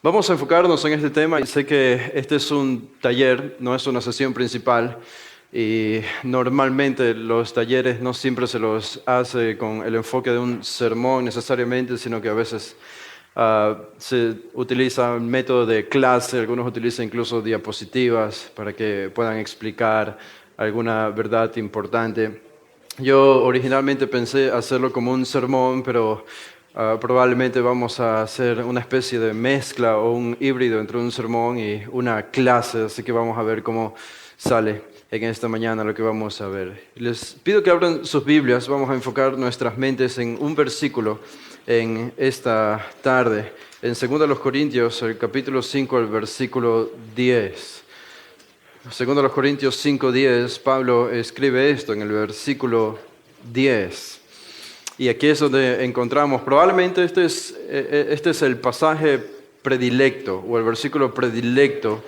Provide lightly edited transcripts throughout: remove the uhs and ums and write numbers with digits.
Vamos a enfocarnos en este tema y sé que este es un taller, no es una sesión principal y normalmente los talleres no siempre se los hace con el enfoque de un sermón necesariamente, sino que a veces se utiliza un método de clase, algunos utilizan incluso diapositivas para que puedan explicar alguna verdad importante. Yo originalmente pensé hacerlo como un sermón, pero probablemente vamos a hacer una especie de mezcla o un híbrido entre un sermón y una clase, así que vamos a ver cómo sale en esta mañana lo que vamos a ver. Les pido que abran sus Biblias, vamos a enfocar nuestras mentes en un versículo en esta tarde, en 2 Corintios, el capítulo 5, el versículo 10. Segundo los Corintios 5:10, Pablo escribe esto en el versículo 10. Y aquí es donde encontramos, probablemente este es el pasaje predilecto o el versículo predilecto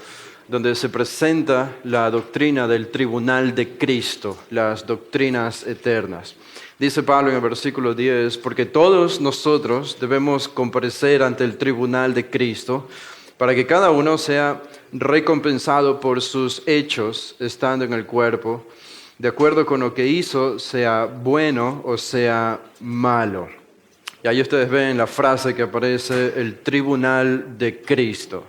donde se presenta la doctrina del tribunal de Cristo, las doctrinas eternas. Dice Pablo en el versículo 10, porque todos nosotros debemos comparecer ante el tribunal de Cristo para que cada uno sea recompensado por sus hechos estando en el cuerpo, de acuerdo con lo que hizo, sea bueno o sea malo. Y ahí ustedes ven la frase que aparece, el tribunal de Cristo.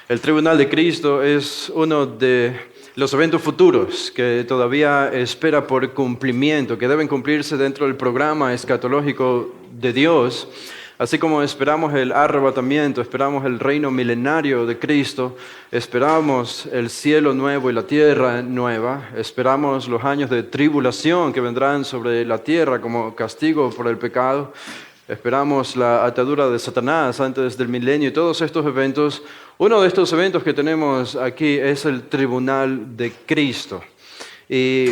El tribunal de Cristo es uno de los eventos futuros que todavía espera por cumplimiento, que deben cumplirse dentro del programa escatológico de Dios. Así como esperamos el arrebatamiento, esperamos el reino milenario de Cristo, esperamos el cielo nuevo y la tierra nueva, esperamos los años de tribulación que vendrán sobre la tierra como castigo por el pecado, esperamos la atadura de Satanás antes del milenio y todos estos eventos. Uno de estos eventos que tenemos aquí es el tribunal de Cristo. Y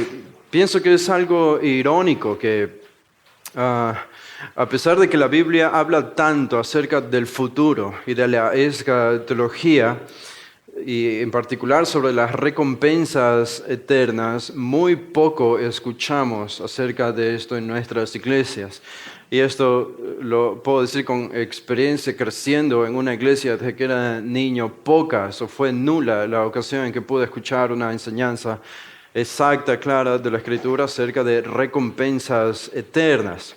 pienso que es algo irónico que a pesar de que la Biblia habla tanto acerca del futuro y de la escatología, y en particular sobre las recompensas eternas, muy poco escuchamos acerca de esto en nuestras iglesias. Y esto lo puedo decir con experiencia creciendo en una iglesia desde que era niño. Pocas o fue nula la ocasión en que pude escuchar una enseñanza exacta, clara de la Escritura acerca de recompensas eternas.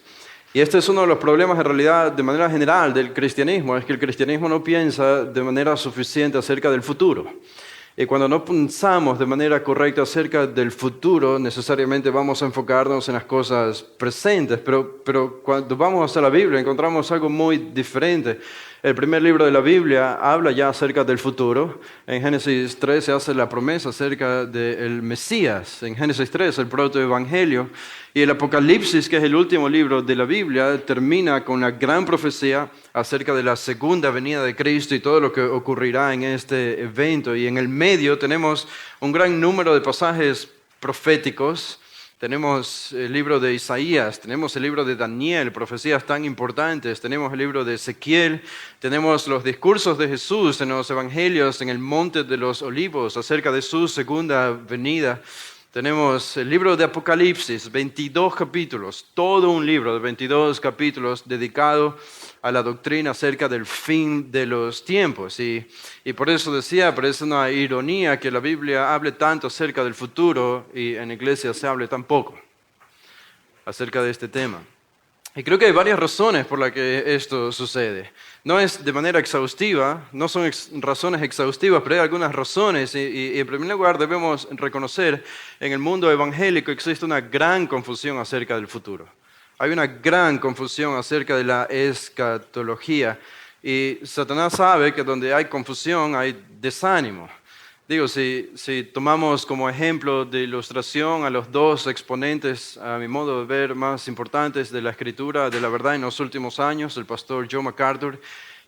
Y este es uno de los problemas en realidad de manera general del cristianismo, es que el cristianismo no piensa de manera suficiente acerca del futuro. Y cuando no pensamos de manera correcta acerca del futuro, necesariamente vamos a enfocarnos en las cosas presentes, pero cuando vamos a la Biblia encontramos algo muy diferente. El primer libro de la Biblia habla ya acerca del futuro. En Génesis 3 se hace la promesa acerca del Mesías. En Génesis 3, el protoevangelio. Y el Apocalipsis, que es el último libro de la Biblia, termina con la gran profecía acerca de la segunda venida de Cristo y todo lo que ocurrirá en este evento. Y en el medio tenemos un gran número de pasajes proféticos. Tenemos el libro de Isaías, tenemos el libro de Daniel, profecías tan importantes, tenemos el libro de Ezequiel, tenemos los discursos de Jesús en los evangelios en el Monte de los Olivos acerca de su segunda venida. Tenemos el libro de Apocalipsis, 22 capítulos, todo un libro de 22 capítulos dedicado a la doctrina acerca del fin de los tiempos. Y por eso decía, parece una ironía que la Biblia hable tanto acerca del futuro y en la iglesia se hable tan poco acerca de este tema. Y creo que hay varias razones por las que esto sucede. No es de manera exhaustiva, no son razones exhaustivas, pero hay algunas razones. Y en primer lugar debemos reconocer en el mundo evangélico existe una gran confusión acerca del futuro. Hay una gran confusión acerca de la escatología. Y Satanás sabe que donde hay confusión hay desánimo. Digo, si tomamos como ejemplo de ilustración a los dos exponentes, a mi modo de ver, más importantes de la escritura, de la verdad en los últimos años, el pastor Joe MacArthur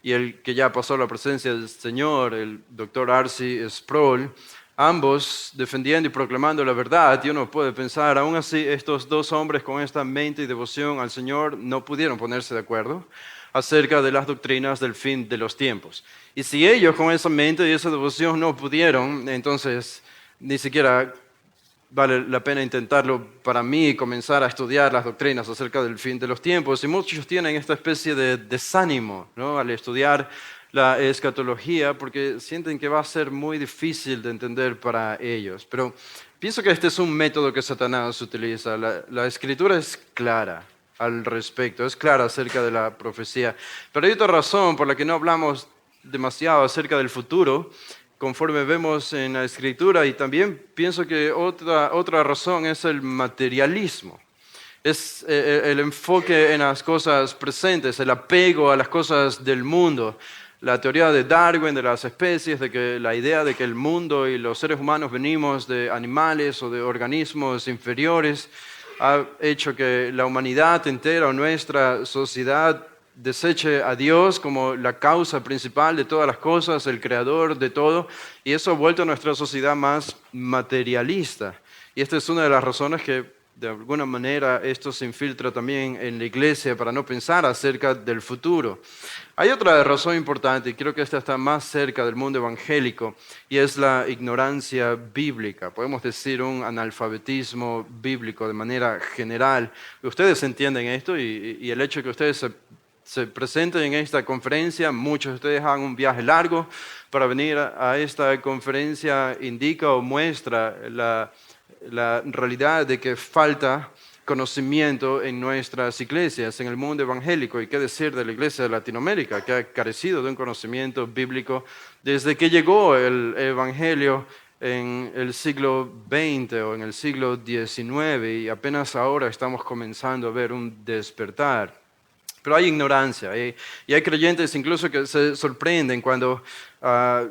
y el que ya pasó a la presencia del Señor, el doctor R.C. Sproul, ambos defendiendo y proclamando la verdad, y uno puede pensar, aún así estos dos hombres con esta mente y devoción al Señor no pudieron ponerse de acuerdo acerca de las doctrinas del fin de los tiempos. Y si ellos con esa mente y esa devoción no pudieron, entonces ni siquiera vale la pena intentarlo para mí, comenzar a estudiar las doctrinas acerca del fin de los tiempos. Y muchos tienen esta especie de desánimo, ¿no?, al estudiar la escatología porque sienten que va a ser muy difícil de entender para ellos. Pero pienso que este es un método que Satanás utiliza. La escritura es clara al respecto, es clara acerca de la profecía. Pero hay otra razón por la que no hablamos demasiado acerca del futuro, conforme vemos en la escritura, y también pienso que otra razón es el materialismo. Es el enfoque en las cosas presentes, el apego a las cosas del mundo. La teoría de Darwin, de las especies, de que la idea de que el mundo y los seres humanos venimos de animales o de organismos inferiores, ha hecho que la humanidad entera o nuestra sociedad deseche a Dios como la causa principal de todas las cosas, el creador de todo, y eso ha vuelto a nuestra sociedad más materialista. Y esta es una de las razones que de alguna manera esto se infiltra también en la iglesia para no pensar acerca del futuro. Hay otra razón importante, y creo que esta está más cerca del mundo evangélico, y es la ignorancia bíblica. Podemos decir un analfabetismo bíblico de manera general. Ustedes entienden esto y el hecho de que ustedes se presenten en esta conferencia, muchos de ustedes hagan un viaje largo para venir a esta conferencia, indica o muestra la realidad de que falta conocimiento en nuestras iglesias, en el mundo evangélico, y qué decir de la iglesia de Latinoamérica, que ha carecido de un conocimiento bíblico desde que llegó el evangelio en el siglo XX o en el siglo XIX, y apenas ahora estamos comenzando a ver un despertar. Pero hay ignorancia y hay creyentes incluso que se sorprenden cuando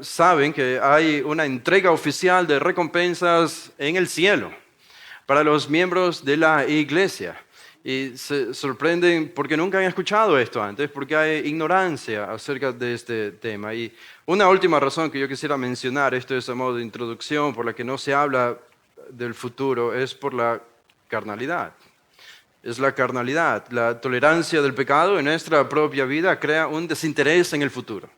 saben que hay una entrega oficial de recompensas en el cielo para los miembros de la iglesia. Y se sorprenden porque nunca han escuchado esto antes, porque hay ignorancia acerca de este tema. Y una última razón que yo quisiera mencionar, esto es a modo de introducción, por la que no se habla del futuro, es por la carnalidad. Es la carnalidad, la tolerancia del pecado en nuestra propia vida crea un desinterés en el futuro.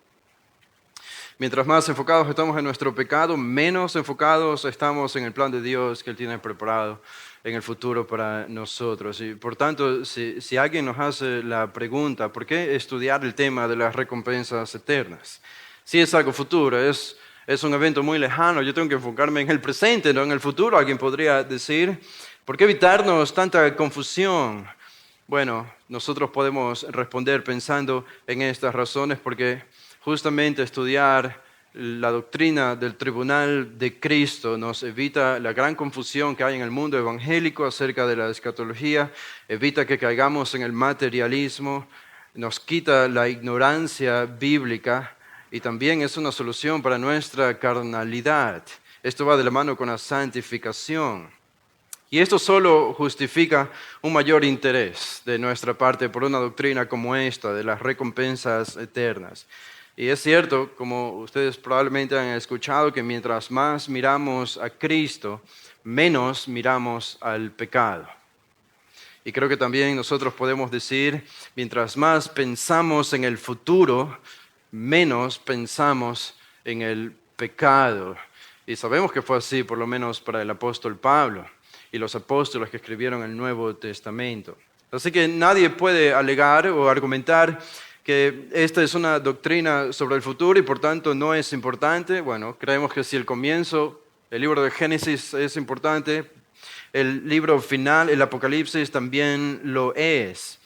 Mientras más enfocados estamos en nuestro pecado, menos enfocados estamos en el plan de Dios que Él tiene preparado en el futuro para nosotros. Y por tanto, si alguien nos hace la pregunta, ¿por qué estudiar el tema de las recompensas eternas? Si es algo futuro, es un evento muy lejano, yo tengo que enfocarme en el presente, no en el futuro. Alguien podría decir, ¿por qué evitarnos tanta confusión? Bueno, nosotros podemos responder pensando en estas razones porque justamente estudiar la doctrina del tribunal de Cristo nos evita la gran confusión que hay en el mundo evangélico acerca de la escatología, evita que caigamos en el materialismo, nos quita la ignorancia bíblica y también es una solución para nuestra carnalidad. Esto va de la mano con la santificación. Y esto solo justifica un mayor interés de nuestra parte por una doctrina como esta, de las recompensas eternas. Y es cierto, como ustedes probablemente han escuchado, que mientras más miramos a Cristo, menos miramos al pecado. Y creo que también nosotros podemos decir, mientras más pensamos en el futuro, menos pensamos en el pecado. Y sabemos que fue así, por lo menos para el apóstol Pablo y los apóstoles que escribieron el Nuevo Testamento. Así que nadie puede alegar o argumentar que esta es una doctrina sobre el futuro y por tanto no es importante. Bueno, creemos que si el comienzo, el libro de Génesis es importante, el libro final, el Apocalipsis, también lo es.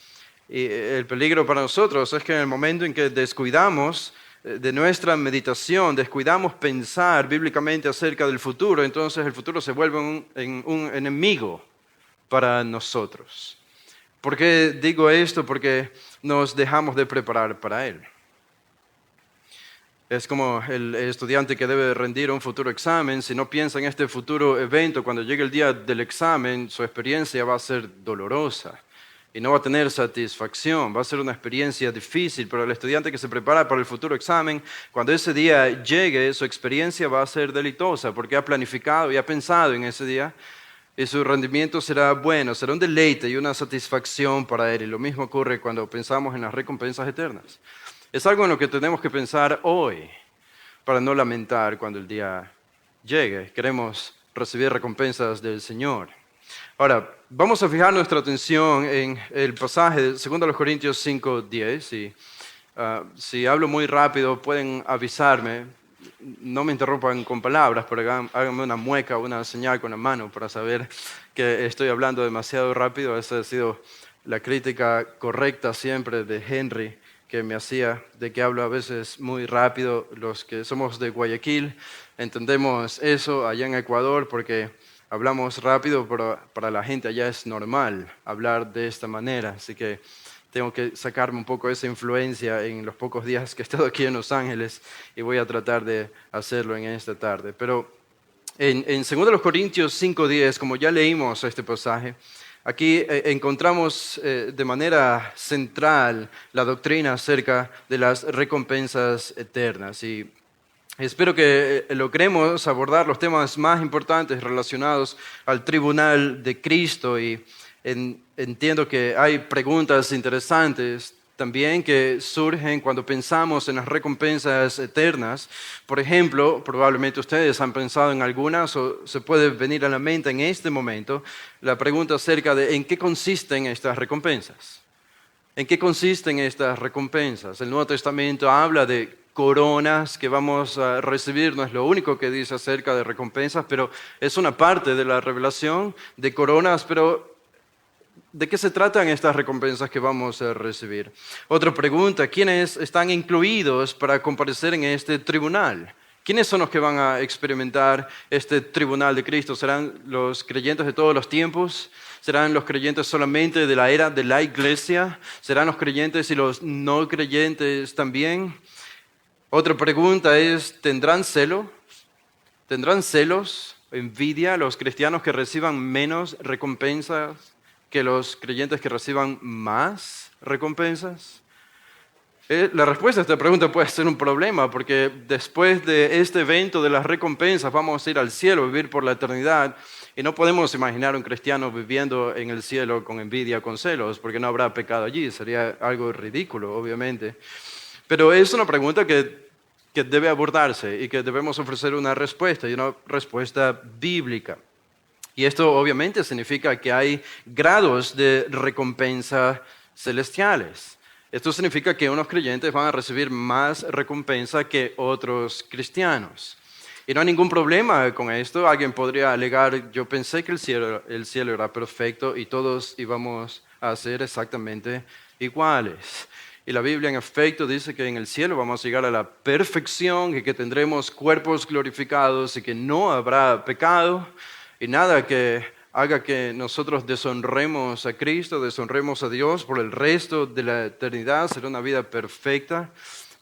Y el peligro para nosotros es que en el momento en que descuidamos de nuestra meditación, descuidamos pensar bíblicamente acerca del futuro, entonces el futuro se vuelve un enemigo para nosotros. ¿Por qué digo esto? Porque nos dejamos de preparar para él. Es como el estudiante que debe rendir un futuro examen. Si no piensa en este futuro evento, cuando llegue el día del examen, su experiencia va a ser dolorosa y no va a tener satisfacción. Va a ser una experiencia difícil, pero el estudiante que se prepara para el futuro examen, cuando ese día llegue, su experiencia va a ser deleitosa porque ha planificado y ha pensado en ese día y su rendimiento será bueno, será un deleite y una satisfacción para él. Y lo mismo ocurre cuando pensamos en las recompensas eternas. Es algo en lo que tenemos que pensar hoy para no lamentar cuando el día llegue. Queremos recibir recompensas del Señor. Ahora, vamos a fijar nuestra atención en el pasaje de 2 Corintios 5:10 y Si hablo muy rápido, pueden avisarme. No me interrumpan con palabras, pero háganme una mueca o una señal con la mano para saber que estoy hablando demasiado rápido. Esa ha sido la crítica correcta siempre de Henry que me hacía, de que hablo a veces muy rápido. Los que somos de Guayaquil entendemos eso allá en Ecuador porque hablamos rápido, pero para la gente allá es normal hablar de esta manera. Así que tengo que sacarme un poco esa influencia en los pocos días que he estado aquí en Los Ángeles y voy a tratar de hacerlo en esta tarde. Pero en 2 Corintios 5:10, como ya leímos este pasaje, aquí encontramos de manera central la doctrina acerca de las recompensas eternas. Y espero que logremos abordar los temas más importantes relacionados al tribunal de Cristo y entiendo que hay preguntas interesantes también que surgen cuando pensamos en las recompensas eternas. Por ejemplo, probablemente ustedes han pensado en algunas o se puede venir a la mente en este momento la pregunta acerca de en qué consisten estas recompensas. ¿En qué consisten estas recompensas? El Nuevo Testamento habla de coronas que vamos a recibir, no es lo único que dice acerca de recompensas, pero es una parte de la revelación de coronas, pero ¿de qué se tratan estas recompensas que vamos a recibir? Otra pregunta, ¿quiénes están incluidos para comparecer en este tribunal? ¿Quiénes son los que van a experimentar este tribunal de Cristo? ¿Serán los creyentes de todos los tiempos? ¿Serán los creyentes solamente de la era de la iglesia? ¿Serán los creyentes y los no creyentes también? Otra pregunta es, ¿tendrán celo? ¿Tendrán celos, envidia los cristianos que reciban menos recompensas que los creyentes que reciban más recompensas? La respuesta a esta pregunta puede ser un problema, porque después de este evento de las recompensas vamos a ir al cielo, vivir por la eternidad, y no podemos imaginar un cristiano viviendo en el cielo con envidia, con celos, porque no habrá pecado allí, sería algo ridículo, obviamente. Pero es una pregunta que debe abordarse y que debemos ofrecer una respuesta, y una respuesta bíblica. Y esto obviamente significa que hay grados de recompensa celestiales. Esto significa que unos creyentes van a recibir más recompensa que otros cristianos. Y no hay ningún problema con esto. Alguien podría alegar, yo pensé que el cielo era perfecto y todos íbamos a ser exactamente iguales. Y la Biblia en efecto dice que en el cielo vamos a llegar a la perfección y que tendremos cuerpos glorificados y que no habrá pecado. Y nada que haga que nosotros deshonremos a Cristo, deshonremos a Dios por el resto de la eternidad, será una vida perfecta.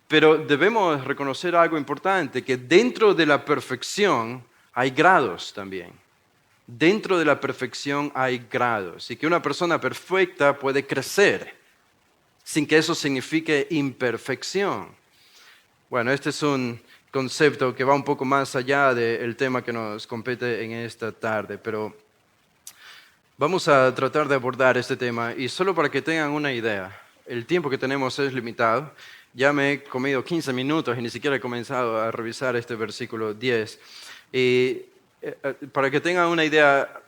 Pero debemos reconocer algo importante, que dentro de la perfección hay grados también. Dentro de la perfección hay grados y que una persona perfecta puede crecer sin que eso signifique imperfección. Bueno, este es un concepto que va un poco más allá del tema que nos compete en esta tarde, pero vamos a tratar de abordar este tema y solo para que tengan una idea, el tiempo que tenemos es limitado. Ya me he comido 15 minutos y ni siquiera he comenzado a revisar este versículo 10. Y para que tengan una idea,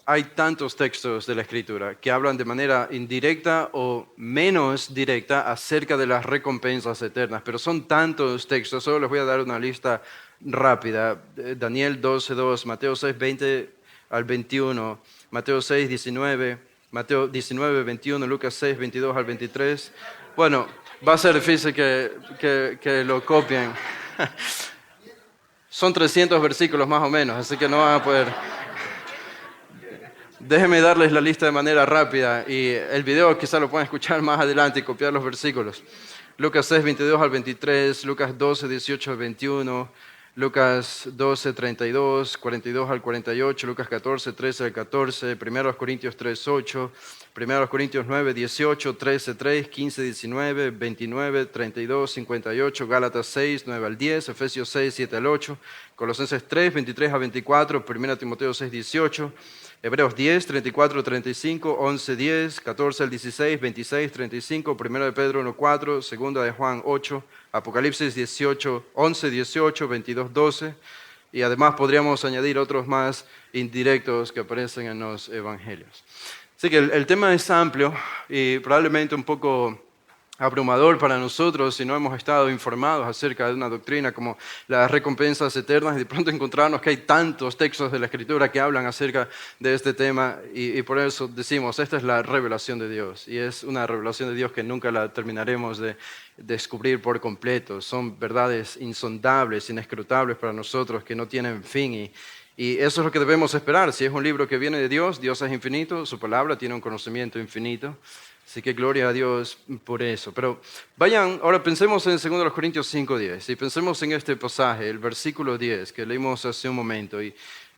hay tantos textos de la Escritura que hablan de manera indirecta o menos directa acerca de las recompensas eternas, pero son tantos textos, solo les voy a dar una lista rápida. Daniel 12:2, Mateo 6:20 al 21, Mateo 6:19, Mateo 19:21, Lucas 6:22 al 23. Bueno, va a ser difícil que lo copien. Son 300 versículos más o menos, así que no van a poder. Déjenme darles la lista de manera rápida y el video quizá lo pueden escuchar más adelante y copiar los versículos. Lucas 6:22 al 23, Lucas 12:18 al 21, Lucas 12:32, 42 al 48, Lucas 14:13 al 14, 1 Corintios 3:8, 1 Corintios 9:18, 13:3, 15:19, 29, 32, 58, Gálatas 6:9 al 10, Efesios 6:7 al 8, Colosenses 3:23 a 24, 1 Timoteo 6:18, Hebreos 10, 34, 35, 11, 10, 14 al 16, 26, 35, 1 de Pedro 1, 4, 2 de Juan 8, Apocalipsis 18, 11, 18, 22, 12, y además podríamos añadir otros más indirectos que aparecen en los evangelios. Así que el tema es amplio y probablemente un poco abrumador para nosotros si no hemos estado informados acerca de una doctrina como las recompensas eternas y de pronto encontrarnos que hay tantos textos de la Escritura que hablan acerca de este tema y por eso decimos, esta es la revelación de Dios y es una revelación de Dios que nunca la terminaremos de descubrir por completo. Son verdades insondables, inescrutables para nosotros que no tienen fin y eso es lo que debemos esperar. Si es un libro que viene de Dios, Dios es infinito, su palabra tiene un conocimiento infinito. Así que gloria a Dios por eso. Pero vayan, ahora pensemos en 2 Corintios 5:10 y pensemos en este pasaje, el versículo 10 que leímos hace un momento.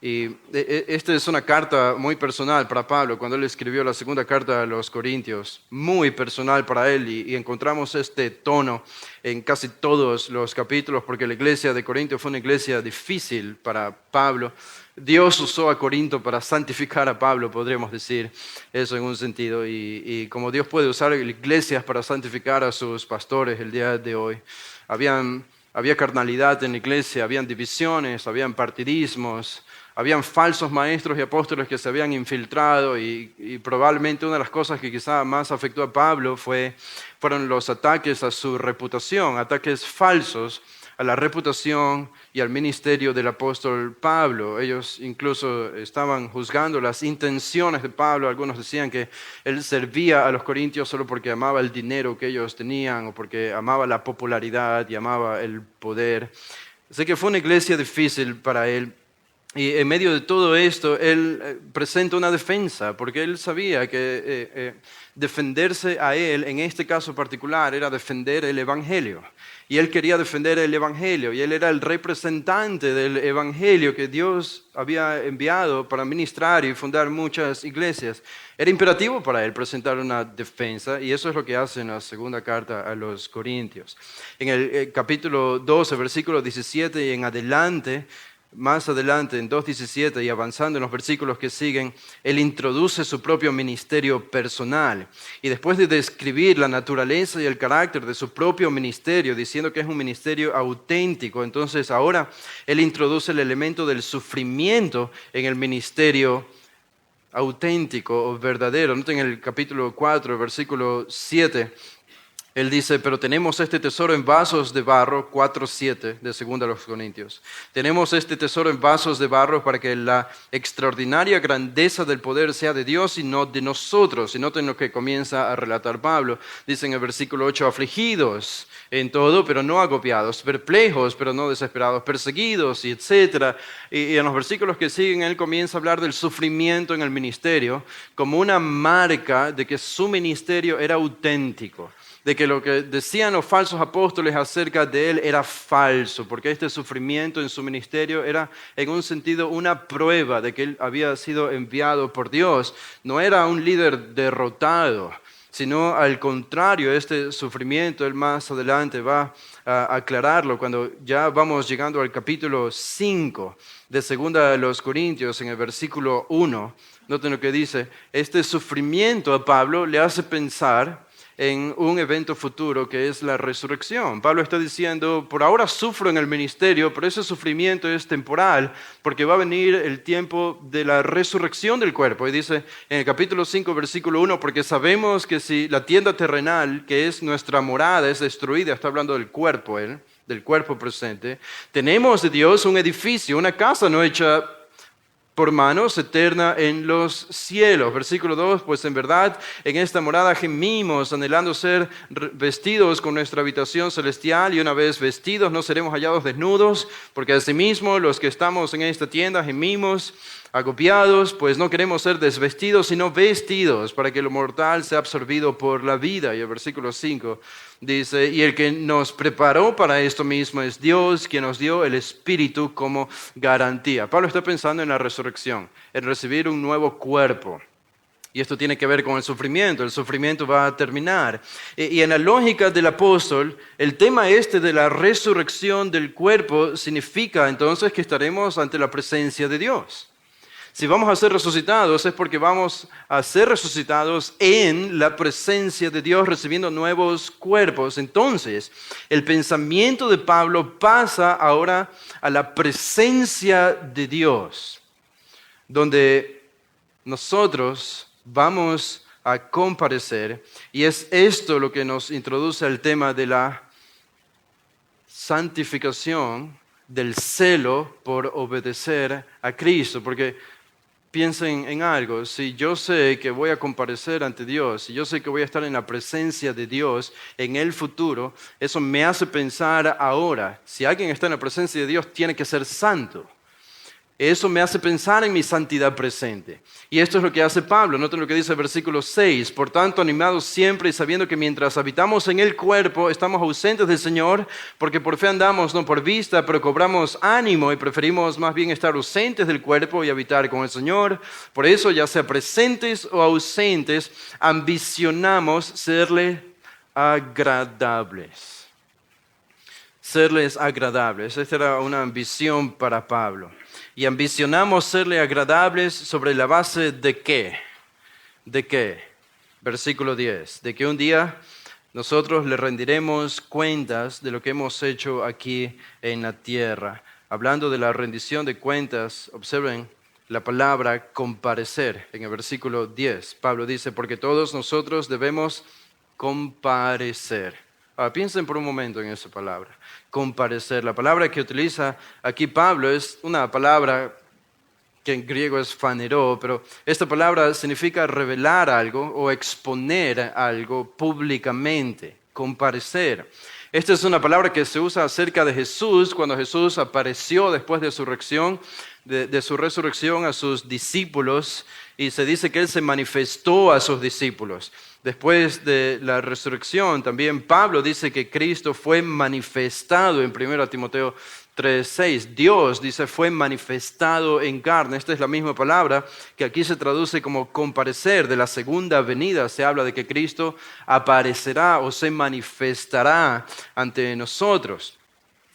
Esta es una carta muy personal para Pablo, cuando él escribió la segunda carta a los Corintios, muy personal para él y encontramos este tono en casi todos los capítulos porque la iglesia de Corinto fue una iglesia difícil para Pablo. Dios usó a Corinto para santificar a Pablo, podríamos decir eso en un sentido, y como Dios puede usar iglesias para santificar a sus pastores el día de hoy. Había carnalidad en la iglesia, habían divisiones, habían partidismos, habían falsos maestros y apóstoles que se habían infiltrado y probablemente una de las cosas que quizá más afectó a Pablo fueron los ataques a su reputación, ataques falsos a la reputación y al ministerio del apóstol Pablo. Ellos incluso estaban juzgando las intenciones de Pablo. Algunos decían que él servía a los corintios solo porque amaba el dinero que ellos tenían o porque amaba la popularidad y amaba el poder. Así que fue una iglesia difícil para él. Y en medio de todo esto, él presenta una defensa, porque él sabía que defenderse a él, en este caso particular, era defender el Evangelio. Y él quería defender el Evangelio, y él era el representante del Evangelio que Dios había enviado para ministrar y fundar muchas iglesias. Era imperativo para él presentar una defensa, y eso es lo que hace en la segunda carta a los Corintios. En el capítulo 12, versículo 17 y en adelante, más adelante, en 2:17 y avanzando en los versículos que siguen, él introduce su propio ministerio personal. Y después de describir la naturaleza y el carácter de su propio ministerio, diciendo que es un ministerio auténtico, entonces ahora él introduce el elemento del sufrimiento en el ministerio auténtico o verdadero. Noten en el capítulo 4, versículo 7. Él dice, pero tenemos este tesoro en vasos de barro, 4:7 de 2 a los Corintios. Tenemos este tesoro en vasos de barro para que la extraordinaria grandeza del poder sea de Dios y no de nosotros. Y noten lo que comienza a relatar Pablo. Dice en el versículo 8, afligidos en todo, pero no agobiados, perplejos, pero no desesperados, perseguidos, y etc. Y en los versículos que siguen, él comienza a hablar del sufrimiento en el ministerio como una marca de que su ministerio era auténtico, de que lo que decían los falsos apóstoles acerca de él era falso, porque este sufrimiento en su ministerio era en un sentido una prueba de que él había sido enviado por Dios. No era un líder derrotado, sino al contrario, este sufrimiento, él más adelante va a aclararlo cuando ya vamos llegando al capítulo 5 de 2 de los Corintios, en el versículo 1. Noten lo que dice, este sufrimiento a Pablo le hace pensar en un evento futuro que es la resurrección. Pablo está diciendo, por ahora sufro en el ministerio, pero ese sufrimiento es temporal, porque va a venir el tiempo de la resurrección del cuerpo. Y dice en el capítulo 5, versículo 1, porque sabemos que si la tienda terrenal, que es nuestra morada, es destruida, está hablando del cuerpo, del cuerpo presente, tenemos de Dios un edificio, una casa no hecha por manos, eterna en los cielos. Versículo 2, pues en verdad en esta morada gemimos, anhelando ser vestidos con nuestra habitación celestial, y una vez vestidos no seremos hallados desnudos, porque asimismo los que estamos en esta tienda gemimos, agobiados, pues no queremos ser desvestidos, sino vestidos, para que lo mortal sea absorbido por la vida. Y el versículo 5 dice, y el que nos preparó para esto mismo es Dios, quien nos dio el Espíritu como garantía. Pablo está pensando en la resurrección, en recibir un nuevo cuerpo. Y esto tiene que ver con el sufrimiento va a terminar. Y en la lógica del apóstol, el tema de la resurrección del cuerpo significa entonces que estaremos ante la presencia de Dios. Si vamos a ser resucitados es porque vamos a ser resucitados en la presencia de Dios, recibiendo nuevos cuerpos. Entonces, el pensamiento de Pablo pasa ahora a la presencia de Dios, donde nosotros vamos a comparecer. Y es esto lo que nos introduce al tema de la santificación, del celo por obedecer a Cristo. Porque piensen en algo, si yo sé que voy a comparecer ante Dios, si yo sé que voy a estar en la presencia de Dios en el futuro, eso me hace pensar ahora, si alguien está en la presencia de Dios, tiene que ser santo. Eso me hace pensar en mi santidad presente. Y esto es lo que hace Pablo. Noten lo que dice el versículo 6. Por tanto, animados siempre y sabiendo que mientras habitamos en el cuerpo, estamos ausentes del Señor, porque por fe andamos, no por vista, pero cobramos ánimo y preferimos más bien estar ausentes del cuerpo y habitar con el Señor. Por eso, ya sea presentes o ausentes, ambicionamos serle agradables. Serles agradables. Esta era una ambición para Pablo. Y ambicionamos serle agradables sobre la base de qué. ¿De qué? Versículo 10. De que un día nosotros le rendiremos cuentas de lo que hemos hecho aquí en la tierra. Hablando de la rendición de cuentas, observen la palabra comparecer en el versículo 10. Pablo dice, porque todos nosotros debemos comparecer. Ahora, piensen por un momento en esa palabra, comparecer. La palabra que utiliza aquí Pablo es una palabra que en griego es phanero, pero esta palabra significa revelar algo o exponer algo públicamente, comparecer. Esta es una palabra que se usa acerca de Jesús cuando Jesús apareció después de su resurrección a sus discípulos, y se dice que Él se manifestó a sus discípulos. Después de la resurrección, también Pablo dice que Cristo fue manifestado en 1 Timoteo 3:6. Dios, dice, fue manifestado en carne. Esta es la misma palabra que aquí se traduce como comparecer. De la segunda venida se habla de que Cristo aparecerá o se manifestará ante nosotros.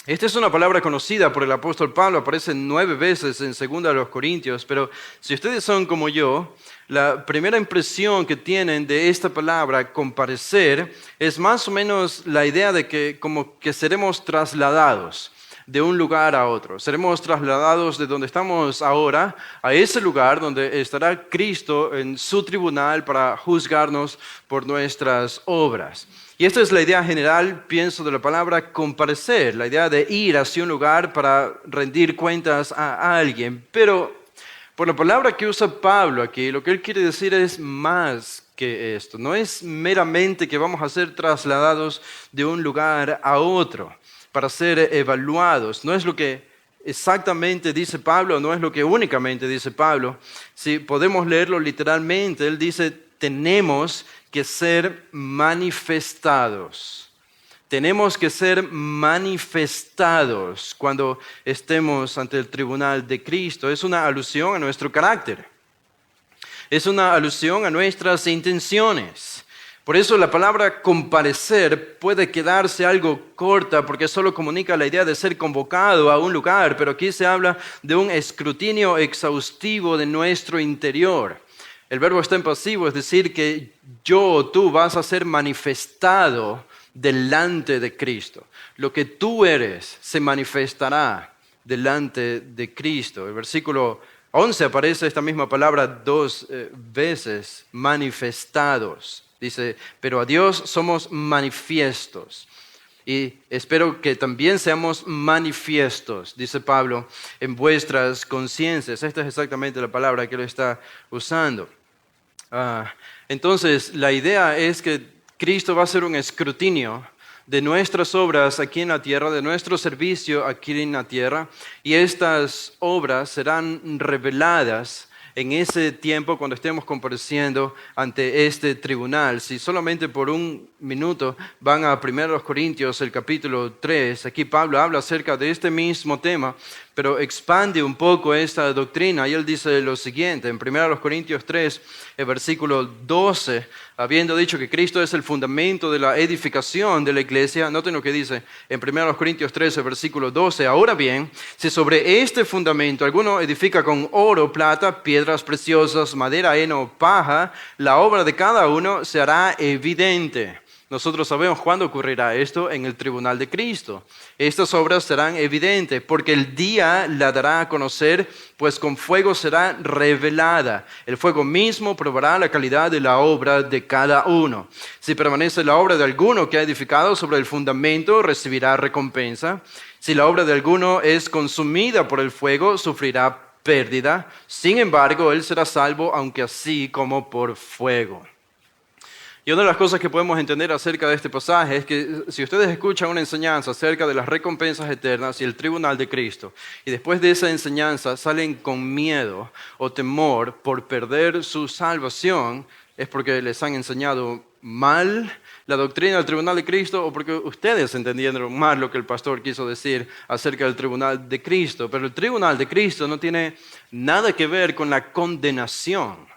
Esta es una palabra conocida por el apóstol Pablo, aparece 9 veces en 2 Corintios, pero si ustedes son como yo, la primera impresión que tienen de esta palabra, comparecer, es más o menos la idea de que como que seremos trasladados de un lugar a otro. Seremos trasladados de donde estamos ahora a ese lugar donde estará Cristo en su tribunal para juzgarnos por nuestras obras. Y esta es la idea general, pienso, de la palabra comparecer, la idea de ir hacia un lugar para rendir cuentas a alguien. Pero por la palabra que usa Pablo aquí, lo que él quiere decir es más que esto. No es meramente que vamos a ser trasladados de un lugar a otro para ser evaluados. No es lo que exactamente dice Pablo, no es lo que únicamente dice Pablo. Si podemos leerlo literalmente, él dice, tenemos que ser manifestados. Tenemos que ser manifestados cuando estemos ante el tribunal de Cristo. Es una alusión a nuestro carácter. Es una alusión a nuestras intenciones. Por eso la palabra comparecer puede quedarse algo corta porque solo comunica la idea de ser convocado a un lugar, pero aquí se habla de un escrutinio exhaustivo de nuestro interior. El verbo está en pasivo, es decir, que yo o tú vas a ser manifestado delante de Cristo. Lo que tú eres se manifestará delante de Cristo. El versículo 11 aparece esta misma palabra 2 veces, manifestados. Dice, pero a Dios somos manifiestos. Y espero que también seamos manifiestos, dice Pablo, en vuestras conciencias. Esta es exactamente la palabra que él está usando. Entonces, la idea es que Cristo va a hacer un escrutinio de nuestras obras aquí en la tierra, de nuestro servicio aquí en la tierra, y estas obras serán reveladas en ese tiempo cuando estemos compareciendo ante este tribunal. Si solamente por un minuto van a 1 Corintios, el capítulo 3, aquí Pablo habla acerca de este mismo tema, pero expande un poco esta doctrina y él dice lo siguiente, en 1 Corintios 3, el versículo 12, habiendo dicho que Cristo es el fundamento de la edificación de la iglesia, noten lo que dice en 1 Corintios 3, el versículo 12, ahora bien, si sobre este fundamento alguno edifica con oro, plata, piedras preciosas, madera, heno, paja, la obra de cada uno se hará evidente, Nosotros sabemos cuándo ocurrirá esto en el tribunal de Cristo. Estas obras serán evidentes porque el día la dará a conocer, pues con fuego será revelada. El fuego mismo probará la calidad de la obra de cada uno. Si permanece la obra de alguno que ha edificado sobre el fundamento, recibirá recompensa. Si la obra de alguno es consumida por el fuego, sufrirá pérdida. Sin embargo, él será salvo, aunque así como por fuego. Y una de las cosas que podemos entender acerca de este pasaje es que si ustedes escuchan una enseñanza acerca de las recompensas eternas y el tribunal de Cristo, y después de esa enseñanza salen con miedo o temor por perder su salvación, es porque les han enseñado mal la doctrina del tribunal de Cristo o porque ustedes entendieron mal lo que el pastor quiso decir acerca del tribunal de Cristo. Pero el tribunal de Cristo no tiene nada que ver con la condenación.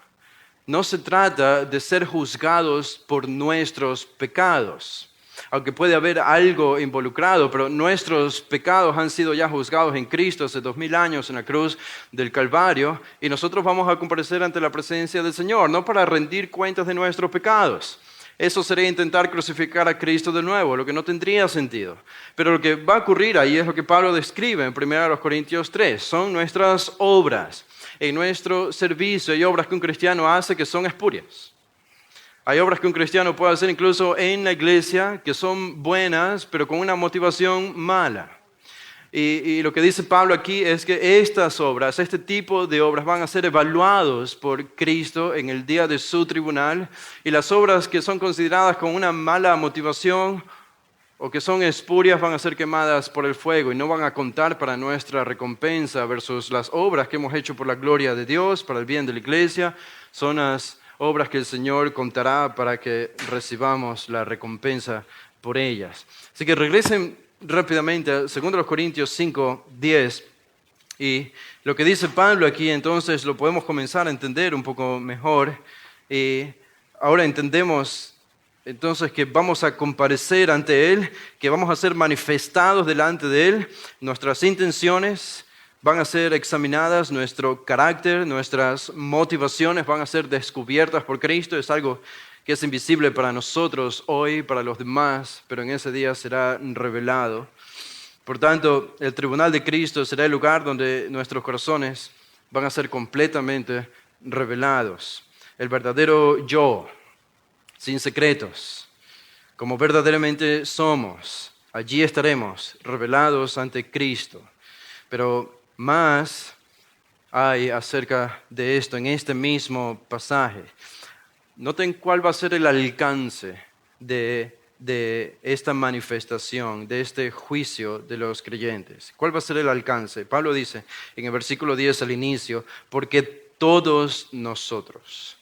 No se trata de ser juzgados por nuestros pecados, aunque puede haber algo involucrado, pero nuestros pecados han sido ya juzgados en Cristo hace 2000 años en la cruz del Calvario, y nosotros vamos a comparecer ante la presencia del Señor, no para rendir cuentas de nuestros pecados. Eso sería intentar crucificar a Cristo de nuevo, lo que no tendría sentido. Pero lo que va a ocurrir ahí es lo que Pablo describe en 1 Corintios 3, son nuestras obras. En nuestro servicio hay obras que un cristiano hace que son espurias. Hay obras que un cristiano puede hacer incluso en la iglesia que son buenas, pero con una motivación mala. Y lo que dice Pablo aquí es que estas obras, este tipo de obras van a ser evaluados por Cristo en el día de su tribunal, y las obras que son consideradas con una mala motivación o que son espurias van a ser quemadas por el fuego y no van a contar para nuestra recompensa, versus las obras que hemos hecho por la gloria de Dios, para el bien de la iglesia, son las obras que el Señor contará para que recibamos la recompensa por ellas. Así que regresen rápidamente a 2 Corintios 5, 10, y lo que dice Pablo aquí entonces lo podemos comenzar a entender un poco mejor. Y ahora entendemos entonces que vamos a comparecer ante Él, que vamos a ser manifestados delante de Él, nuestras intenciones van a ser examinadas, nuestro carácter, nuestras motivaciones van a ser descubiertas por Cristo. Es algo que es invisible para nosotros hoy, para los demás, pero en ese día será revelado. Por tanto, el tribunal de Cristo será el lugar donde nuestros corazones van a ser completamente revelados. El verdadero yo, sin secretos, como verdaderamente somos, allí estaremos revelados ante Cristo. Pero más hay acerca de esto en este mismo pasaje. Noten cuál va a ser el alcance de esta manifestación, de este juicio de los creyentes. ¿Cuál va a ser el alcance? Pablo dice en el versículo 10 al inicio, porque todos nosotros.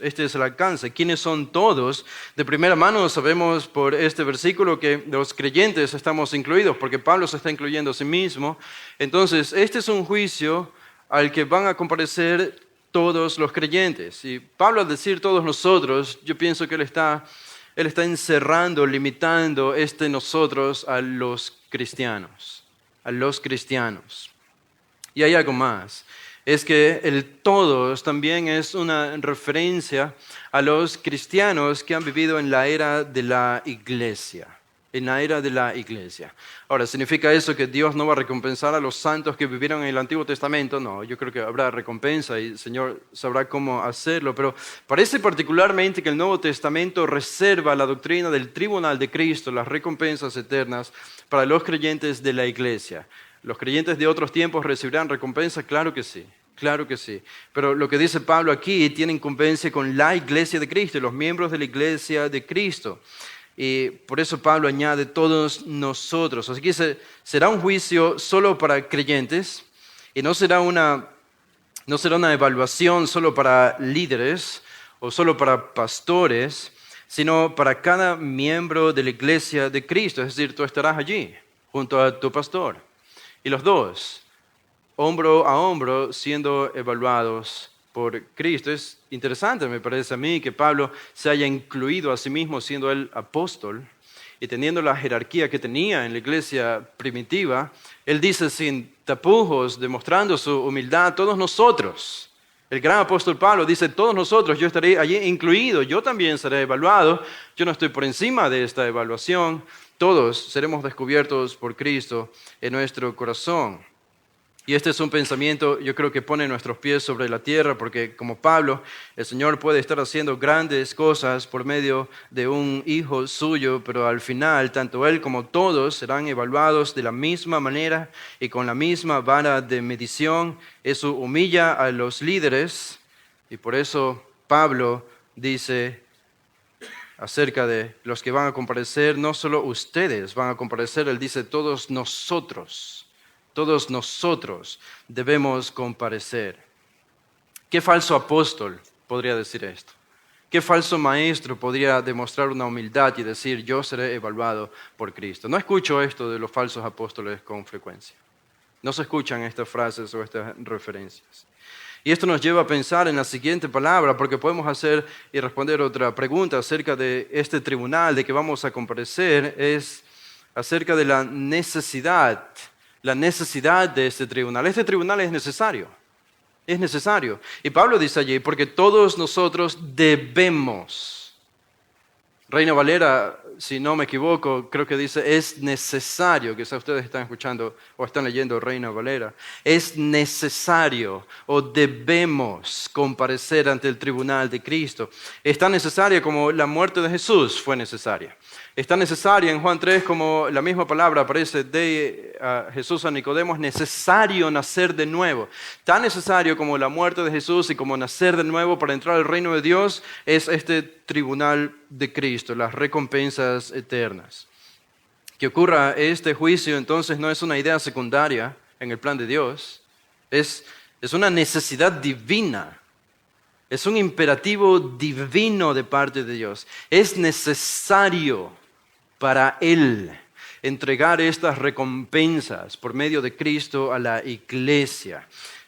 Este es el alcance. ¿Quiénes son todos? De primera mano sabemos por este versículo que los creyentes estamos incluidos, porque Pablo se está incluyendo a sí mismo. Entonces, este es un juicio al que van a comparecer todos los creyentes. Y Pablo, al decir todos nosotros, yo pienso que él está encerrando, limitando este nosotros a los cristianos. Y hay algo más. Es que el todos también es una referencia a los cristianos que han vivido en la era de la iglesia. Ahora, ¿significa eso que Dios no va a recompensar a los santos que vivieron en el Antiguo Testamento? No, yo creo que habrá recompensa y el Señor sabrá cómo hacerlo, pero parece particularmente que el Nuevo Testamento reserva la doctrina del tribunal de Cristo, las recompensas eternas, para los creyentes de la iglesia. ¿Los creyentes de otros tiempos recibirán recompensa? Claro que sí. Pero lo que dice Pablo aquí tiene incumbencia con la iglesia de Cristo y los miembros de la iglesia de Cristo. Y por eso Pablo añade todos nosotros. Así que será un juicio solo para creyentes y no será una evaluación solo para líderes o solo para pastores, sino para cada miembro de la iglesia de Cristo. Es decir, tú estarás allí junto a tu pastor. Y los dos, hombro a hombro, siendo evaluados por Cristo. Es interesante, me parece a mí, que Pablo se haya incluido a sí mismo siendo él apóstol y teniendo la jerarquía que tenía en la iglesia primitiva. Él dice sin tapujos, demostrando su humildad, todos nosotros. El gran apóstol Pablo dice, todos nosotros, yo estaré allí incluido, yo también seré evaluado, yo no estoy por encima de esta evaluación, todos seremos descubiertos por Cristo en nuestro corazón. Y este es un pensamiento, yo creo que pone nuestros pies sobre la tierra, porque como Pablo, el Señor puede estar haciendo grandes cosas por medio de un hijo suyo, pero al final, tanto Él como todos serán evaluados de la misma manera y con la misma vara de medición. Eso humilla a los líderes y por eso Pablo dice acerca de los que van a comparecer, no solo ustedes van a comparecer, Él dice todos nosotros. Todos nosotros debemos comparecer. ¿Qué falso apóstol podría decir esto? ¿Qué falso maestro podría demostrar una humildad y decir, yo seré evaluado por Cristo? No escucho esto de los falsos apóstoles con frecuencia. No se escuchan estas frases o estas referencias. Y esto nos lleva a pensar en la siguiente palabra, porque podemos hacer y responder otra pregunta acerca de este tribunal, de que vamos a comparecer, es acerca de la necesidad de este tribunal. Este tribunal es necesario. Es necesario. Y Pablo dice allí, porque todos nosotros debemos. Reina Valera, si no me equivoco, creo que dice, es necesario, quizás ustedes están escuchando o están leyendo Reina Valera, es necesario o debemos comparecer ante el tribunal de Cristo. Es tan necesaria como la muerte de Jesús fue necesaria. Es tan necesaria en Juan 3 como la misma palabra aparece de Jesús a Nicodemo, es necesario nacer de nuevo. Tan necesario como la muerte de Jesús y como nacer de nuevo para entrar al reino de Dios es este tribunal de Cristo, las recompensas eternas. Que ocurra este juicio entonces no es una idea secundaria en el plan de Dios, es una necesidad divina. Es un imperativo divino de parte de Dios. Es necesario para Él entregar estas recompensas por medio de Cristo a la iglesia.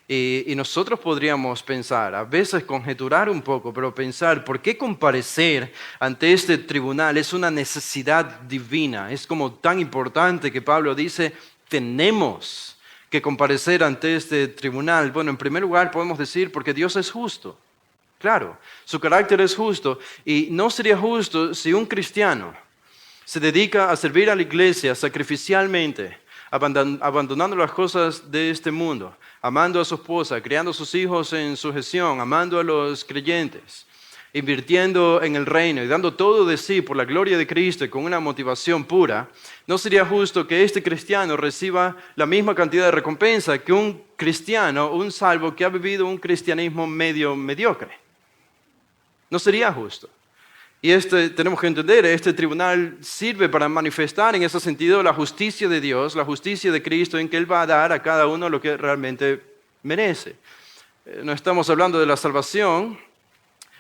Y nosotros podríamos pensar, a veces conjeturar un poco, pero pensar, ¿por qué comparecer ante este tribunal? Es una necesidad divina. Es como tan importante que Pablo dice, tenemos que comparecer ante este tribunal. Bueno, en primer lugar podemos decir, porque Dios es justo. Claro, su carácter es justo y no sería justo si un cristiano se dedica a servir a la iglesia sacrificialmente, abandonando las cosas de este mundo, amando a su esposa, criando a sus hijos en sujeción, amando a los creyentes, invirtiendo en el reino y dando todo de sí por la gloria de Cristo y con una motivación pura. No sería justo que este cristiano reciba la misma cantidad de recompensa que un cristiano, un salvo que ha vivido un cristianismo medio mediocre. No sería justo. Y tenemos que entender, este tribunal sirve para manifestar en ese sentido la justicia de Dios, la justicia de Cristo, en que Él va a dar a cada uno lo que realmente merece. No estamos hablando de la salvación.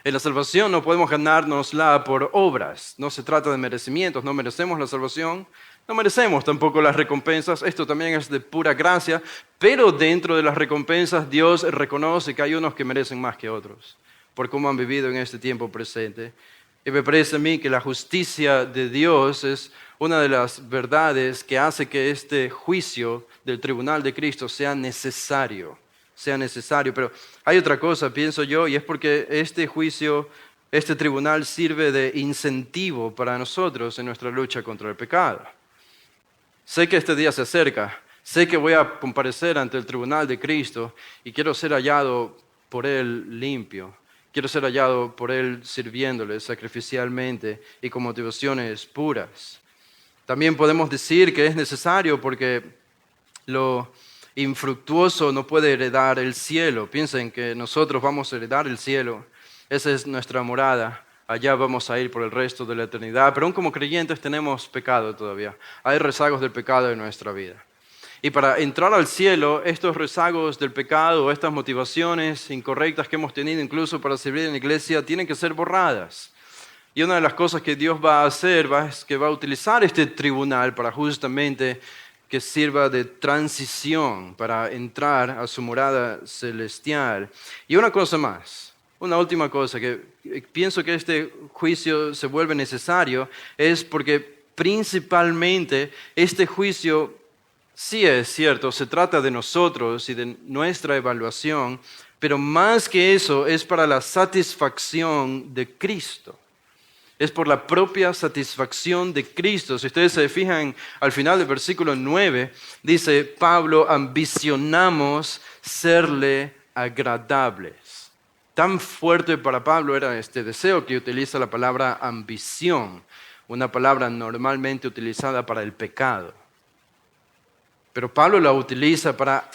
En la salvación no podemos ganárnosla por obras. No se trata de merecimientos, no merecemos la salvación, no merecemos tampoco las recompensas. Esto también es de pura gracia, pero dentro de las recompensas Dios reconoce que hay unos que merecen más que otros, por cómo han vivido en este tiempo presente. Y me parece a mí que la justicia de Dios es una de las verdades que hace que este juicio del tribunal de Cristo sea necesario. Pero hay otra cosa, pienso yo, y es porque este juicio, este tribunal sirve de incentivo para nosotros en nuestra lucha contra el pecado. Sé que este día se acerca, sé que voy a comparecer ante el tribunal de Cristo y quiero ser hallado por Él limpio. Quiero ser hallado por Él sirviéndole sacrificialmente y con motivaciones puras. También podemos decir que es necesario porque lo infructuoso no puede heredar el cielo. Piensen que nosotros vamos a heredar el cielo. Esa es nuestra morada. Allá vamos a ir por el resto de la eternidad. Pero aún como creyentes tenemos pecado todavía. Hay rezagos del pecado en nuestra vida. Y para entrar al cielo, estos rezagos del pecado, estas motivaciones incorrectas que hemos tenido incluso para servir en la iglesia, tienen que ser borradas. Y una de las cosas que Dios va a hacer es que va a utilizar este tribunal para justamente que sirva de transición para entrar a su morada celestial. Y una cosa más, una última cosa que pienso que este juicio se vuelve necesario es porque principalmente este juicio, sí es cierto, se trata de nosotros y de nuestra evaluación, pero más que eso es para la satisfacción de Cristo. Es por la propia satisfacción de Cristo. Si ustedes se fijan al final del versículo 9, dice Pablo, ambicionamos serle agradables. Tan fuerte para Pablo era este deseo que utiliza la palabra ambición, una palabra normalmente utilizada para el pecado. Pero Pablo la utiliza para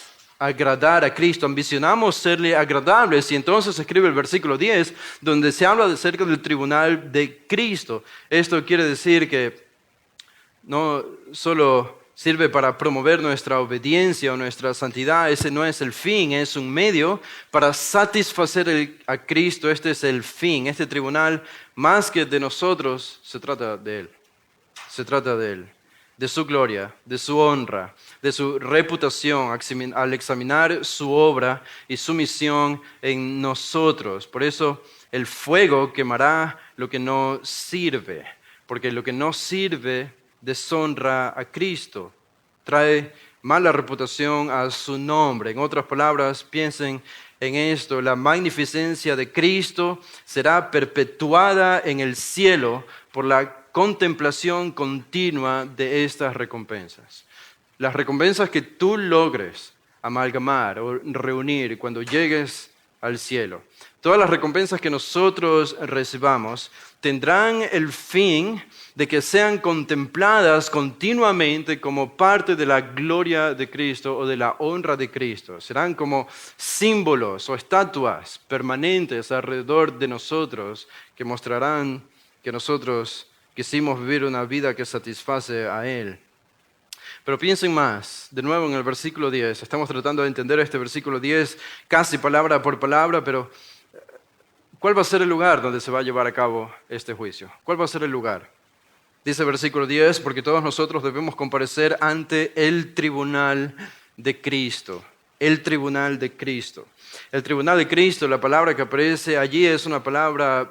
agradar a Cristo, ambicionamos serle agradables, y entonces escribe el versículo 10, donde se habla acerca del tribunal de Cristo. Esto quiere decir que no solo sirve para promover nuestra obediencia o nuestra santidad, ese no es el fin, es un medio para satisfacer a Cristo. Este es el fin. Este tribunal, más que de nosotros, se trata de Él. Se trata de Él, de su gloria, de su honra, de su reputación al examinar su obra y su misión en nosotros. Por eso el fuego quemará lo que no sirve, porque lo que no sirve deshonra a Cristo, trae mala reputación a su nombre. En otras palabras, piensen en esto: la magnificencia de Cristo será perpetuada en el cielo por la contemplación continua de estas recompensas. Las recompensas que tú logres amalgamar o reunir cuando llegues al cielo, todas las recompensas que nosotros recibamos tendrán el fin de que sean contempladas continuamente como parte de la gloria de Cristo o de la honra de Cristo. Serán como símbolos o estatuas permanentes alrededor de nosotros que mostrarán que nosotros quisimos vivir una vida que satisface a Él. Pero piensen más, de nuevo en el versículo 10. Estamos tratando de entender este versículo 10 casi palabra por palabra, pero ¿cuál va a ser el lugar donde se va a llevar a cabo este juicio? ¿Cuál va a ser el lugar? Dice el versículo 10, porque todos nosotros debemos comparecer ante el tribunal de Cristo. El tribunal de Cristo. El tribunal de Cristo, la palabra que aparece allí es una palabra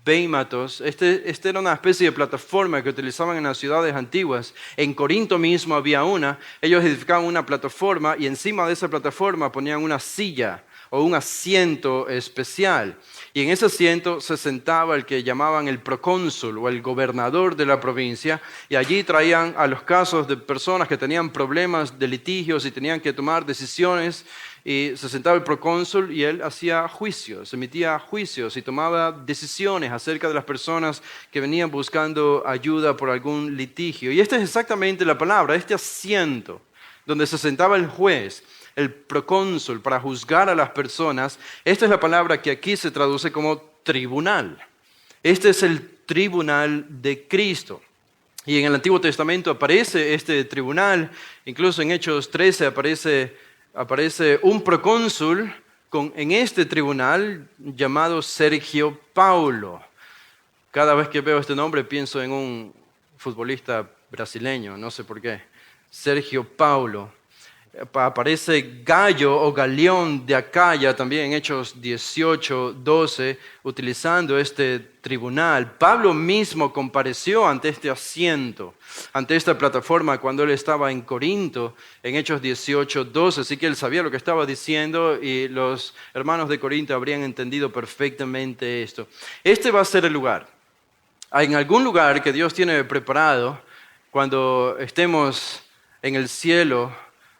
beimatos. Este era una especie de plataforma que utilizaban en las ciudades antiguas. En Corinto mismo había una. Ellos edificaban una plataforma y encima de esa plataforma ponían una silla o un asiento especial. Y en ese asiento se sentaba el que llamaban el procónsul o el gobernador de la provincia, y allí traían a los casos de personas que tenían problemas de litigios y tenían que tomar decisiones, y se sentaba el procónsul y él hacía juicios, emitía juicios y tomaba decisiones acerca de las personas que venían buscando ayuda por algún litigio. Y esta es exactamente la palabra, este asiento donde se sentaba el juez, el procónsul, para juzgar a las personas. Esta es la palabra que aquí se traduce como tribunal. Este es el tribunal de Cristo. Y en el Antiguo Testamento aparece este tribunal, incluso en Hechos 13 aparece un procónsul en este tribunal llamado Sergio Paulo. Cada vez que veo este nombre pienso en un futbolista brasileño, no sé por qué. Sergio Paulo. Aparece Gallo o Galión de Acaya también en Hechos 18, 12, utilizando este tribunal. Pablo mismo compareció ante este asiento, ante esta plataforma cuando él estaba en Corinto, en Hechos 18, 12, así que él sabía lo que estaba diciendo y los hermanos de Corinto habrían entendido perfectamente esto. Este va a ser el lugar. Hay en algún lugar que Dios tiene preparado cuando estemos en el cielo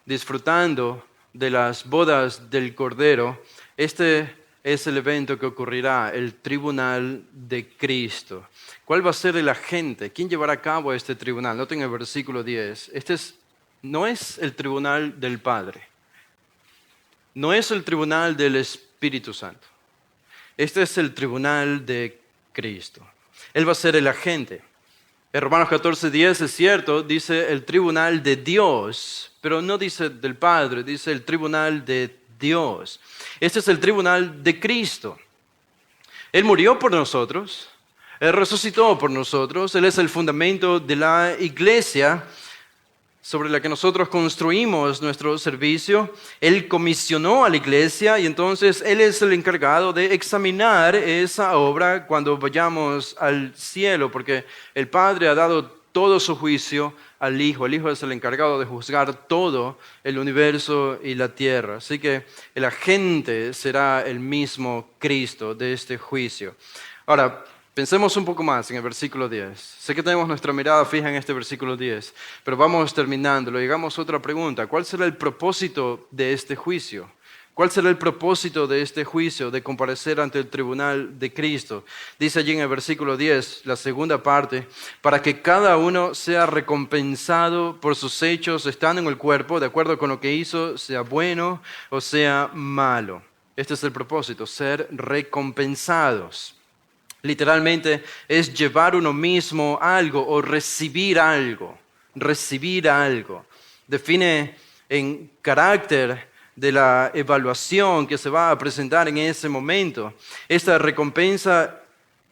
disfrutando de las bodas del Cordero. Este es el evento que ocurrirá, el tribunal de Cristo. ¿Cuál va a ser el agente? ¿Quién llevará a cabo este tribunal? Noten el versículo 10. No es el tribunal del Padre. No es el tribunal del Espíritu Santo. Este es el tribunal de Cristo. Él va a ser el agente. En Romanos 14:10 es cierto, dice el tribunal de Dios, pero no dice del Padre, dice el tribunal de Dios. Este es el tribunal de Cristo. Él murió por nosotros, Él resucitó por nosotros, Él es el fundamento de la iglesia sobre la que nosotros construimos nuestro servicio. Él comisionó a la iglesia y entonces Él es el encargado de examinar esa obra cuando vayamos al cielo, porque el Padre ha dado todo su juicio al Hijo. El Hijo es el encargado de juzgar todo el universo y la tierra. Así que el agente será el mismo Cristo de este juicio. Ahora, pensemos un poco más en el versículo 10. Sé que tenemos nuestra mirada fija en este versículo 10, pero vamos terminándolo. Llegamos a otra pregunta. ¿Cuál será el propósito de este juicio? ¿Cuál será el propósito de este juicio, de comparecer ante el tribunal de Cristo? Dice allí en el versículo 10, la segunda parte, para que cada uno sea recompensado por sus hechos estando en el cuerpo, de acuerdo con lo que hizo, sea bueno o sea malo. Este es el propósito, ser recompensados. Literalmente es llevar uno mismo algo o recibir algo. Recibir algo. Define en carácter de la evaluación que se va a presentar en ese momento. Esta recompensa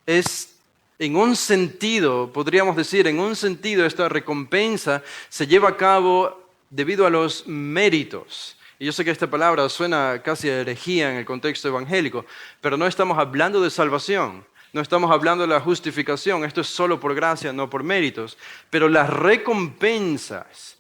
es, en un sentido, podríamos decir, en un sentido, esta recompensa se lleva a cabo debido a los méritos. Y yo sé que esta palabra suena casi a herejía en el contexto evangélico, pero no estamos hablando de salvación. No estamos hablando de la justificación. Esto es solo por gracia, no por méritos. Pero las recompensas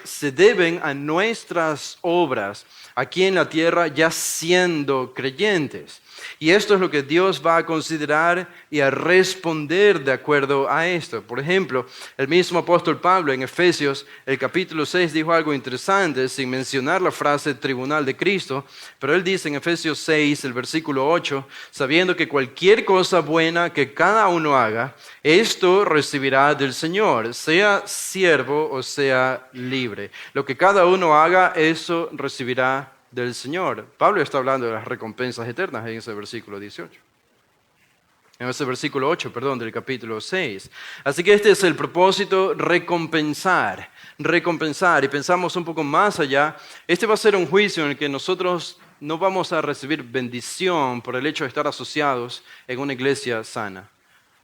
se deben a nuestras obras aquí en la tierra ya siendo creyentes. Y esto es lo que Dios va a considerar y a responder de acuerdo a esto. Por ejemplo, el mismo apóstol Pablo en Efesios, el capítulo 6, dijo algo interesante sin mencionar la frase tribunal de Cristo, pero él dice en Efesios 6, el versículo 8, sabiendo que cualquier cosa buena que cada uno haga, esto recibirá del Señor, sea siervo o sea libre. Lo que cada uno haga, eso recibirá del Señor. Pablo está hablando de las recompensas eternas en ese versículo 18. En ese versículo 8, perdón, del capítulo 6. Así que este es el propósito, recompensar. Y pensamos un poco más allá. Este va a ser un juicio en el que nosotros no vamos a recibir bendición por el hecho de estar asociados en una iglesia sana,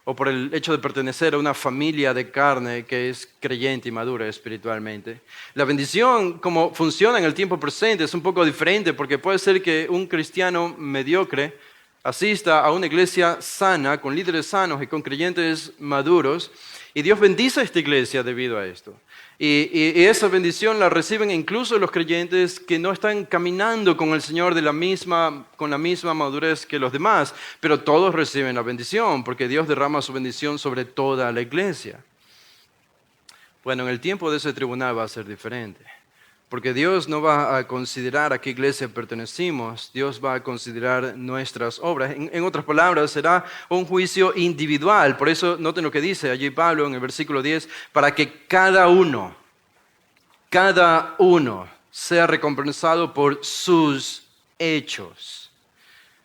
o por el hecho de pertenecer a una familia de carne que es creyente y madura espiritualmente. La bendición, como funciona en el tiempo presente, es un poco diferente porque puede ser que un cristiano mediocre asista a una iglesia sana, con líderes sanos y con creyentes maduros, y Dios bendice a esta iglesia debido a esto. Y esa bendición la reciben incluso los creyentes que no están caminando con el Señor con la misma madurez que los demás, pero todos reciben la bendición, porque Dios derrama su bendición sobre toda la iglesia. Bueno, en el tiempo de ese tribunal va a ser diferente, porque Dios no va a considerar a qué iglesia pertenecimos, Dios va a considerar nuestras obras. En otras palabras, será un juicio individual. Por eso, noten lo que dice allí Pablo en el versículo 10, para que cada uno sea recompensado por sus hechos.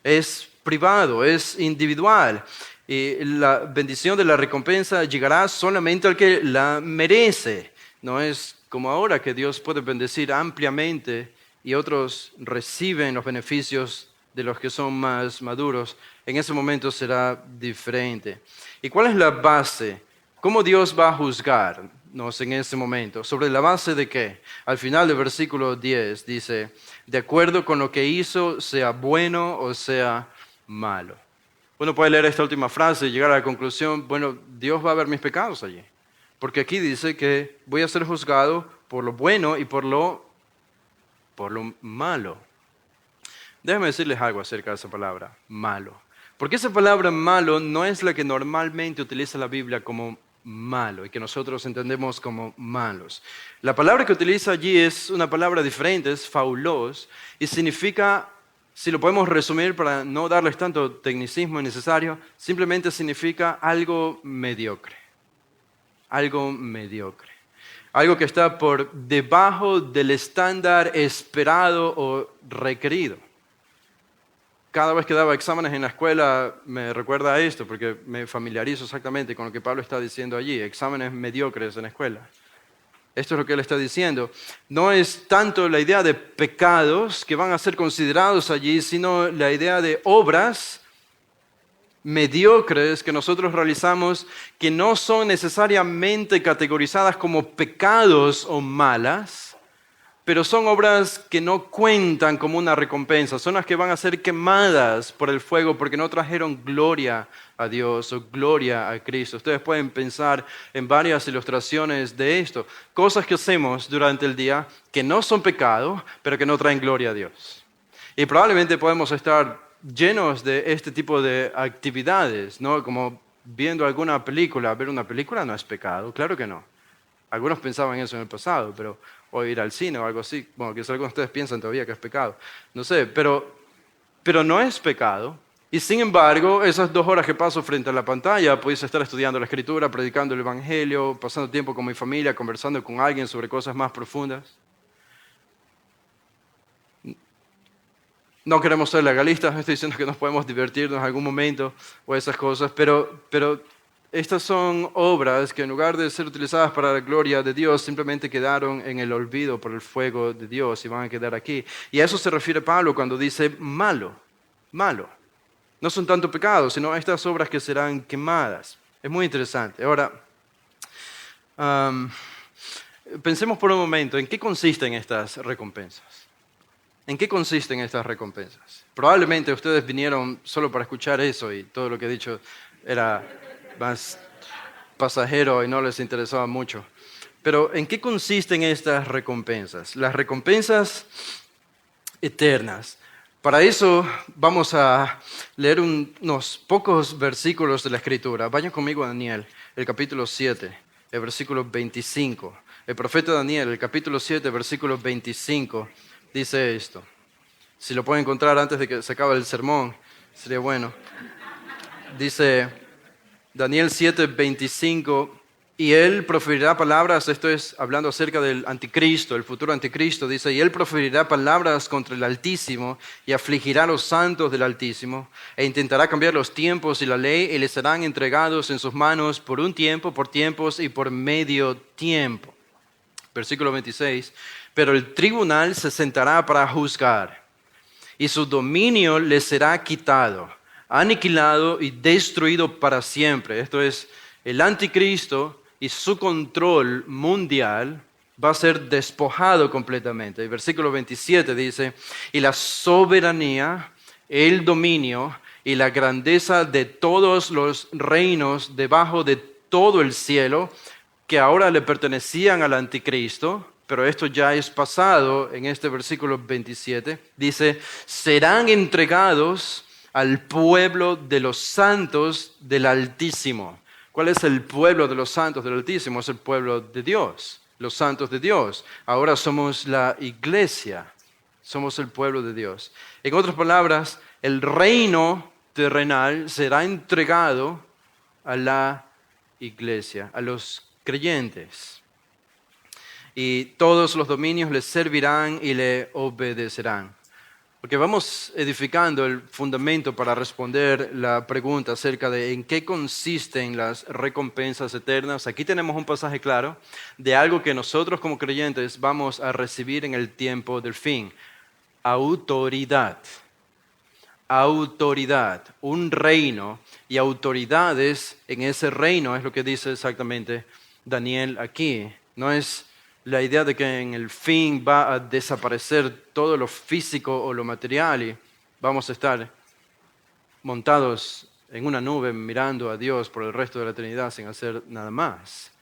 Es privado, es individual. Y la bendición de la recompensa llegará solamente al que la merece. No es como ahora que Dios puede bendecir ampliamente y otros reciben los beneficios de los que son más maduros. En ese momento será diferente. ¿Y cuál es la base? ¿Cómo Dios va a juzgarnos en ese momento? ¿Sobre la base de qué? Al final del versículo 10 dice, de acuerdo con lo que hizo, sea bueno o sea malo. Uno puede leer esta última frase y llegar a la conclusión, bueno, Dios va a ver mis pecados allí. Porque aquí dice que voy a ser juzgado por lo bueno y por lo malo. Déjenme decirles algo acerca de esa palabra, malo. Porque esa palabra malo no es la que normalmente utiliza la Biblia como malo y que nosotros entendemos como malos. La palabra que utiliza allí es una palabra diferente, es faulos, y significa, si lo podemos resumir para no darles tanto tecnicismo innecesario, simplemente significa algo mediocre. Algo mediocre. Algo que está por debajo del estándar esperado o requerido. Cada vez que daba exámenes en la escuela me recuerda a esto, porque me familiarizo exactamente con lo que Pablo está diciendo allí, exámenes mediocres en la escuela. Esto es lo que él está diciendo. No es tanto la idea de pecados que van a ser considerados allí, sino la idea de obras mediocres que nosotros realizamos que no son necesariamente categorizadas como pecados o malas, pero son obras que no cuentan como una recompensa, son las que van a ser quemadas por el fuego porque no trajeron gloria a Dios o gloria a Cristo. Ustedes pueden pensar en varias ilustraciones de esto, cosas que hacemos durante el día que no son pecado, pero que no traen gloria a Dios. Y probablemente podemos estar llenos de este tipo de actividades, ¿no? Como viendo alguna película. Ver una película no es pecado, claro que no. Algunos pensaban eso en el pasado, pero o ir al cine o algo así. Bueno, quizás algunos de ustedes piensan todavía que es pecado. No sé, pero no es pecado. Y sin embargo, esas 2 horas que paso frente a la pantalla, pudiese estar estudiando la Escritura, predicando el Evangelio, pasando tiempo con mi familia, conversando con alguien sobre cosas más profundas. No queremos ser legalistas, no estoy diciendo que nos podemos divertirnos en algún momento o esas cosas, pero estas son obras que en lugar de ser utilizadas para la gloria de Dios, simplemente quedaron en el olvido por el fuego de Dios y van a quedar aquí. Y a eso se refiere Pablo cuando dice malo, malo. No son tanto pecados, sino estas obras que serán quemadas. Es muy interesante. Ahora, pensemos por un momento, ¿en qué consisten estas recompensas? ¿En qué consisten estas recompensas? Probablemente ustedes vinieron solo para escuchar eso y todo lo que he dicho era más pasajero y no les interesaba mucho. Pero ¿en qué consisten estas recompensas? Las recompensas eternas. Para eso vamos a leer unos pocos versículos de la Escritura. Vayan conmigo a Daniel, el capítulo 7, el versículo 25. El profeta Daniel, el capítulo 7, versículo 25. Dice esto. Si lo pueden encontrar antes de que se acabe el sermón, sería bueno. Dice Daniel 7, 25, y él proferirá palabras, esto es hablando acerca del anticristo, el futuro anticristo, dice, y él proferirá palabras contra el Altísimo y afligirá a los santos del Altísimo e intentará cambiar los tiempos y la ley y les serán entregados en sus manos por un tiempo, por tiempos y por medio tiempo. Versículo 26. Pero el tribunal se sentará para juzgar, y su dominio les será quitado, aniquilado y destruido para siempre. Esto es, el anticristo y su control mundial va a ser despojado completamente. El versículo 27 dice, y la soberanía, el dominio y la grandeza de todos los reinos debajo de todo el cielo, que ahora le pertenecían al anticristo, pero esto ya es pasado en este versículo 27, dice, serán entregados al pueblo de los santos del Altísimo. ¿Cuál es el pueblo de los santos del Altísimo? Es el pueblo de Dios, los santos de Dios. Ahora somos la iglesia, somos el pueblo de Dios. En otras palabras, el reino terrenal será entregado a la iglesia, a los creyentes. Y todos los dominios le servirán y le obedecerán. Porque vamos edificando el fundamento para responder la pregunta acerca de en qué consisten las recompensas eternas. Aquí tenemos un pasaje claro de algo que nosotros como creyentes vamos a recibir en el tiempo del fin. Autoridad. Autoridad. Un reino y autoridades en ese reino es lo que dice exactamente Daniel aquí. No es la idea de que en el fin va a desaparecer todo lo físico o lo material y vamos a estar montados en una nube mirando a Dios por el resto de la eternidad sin hacer nada más.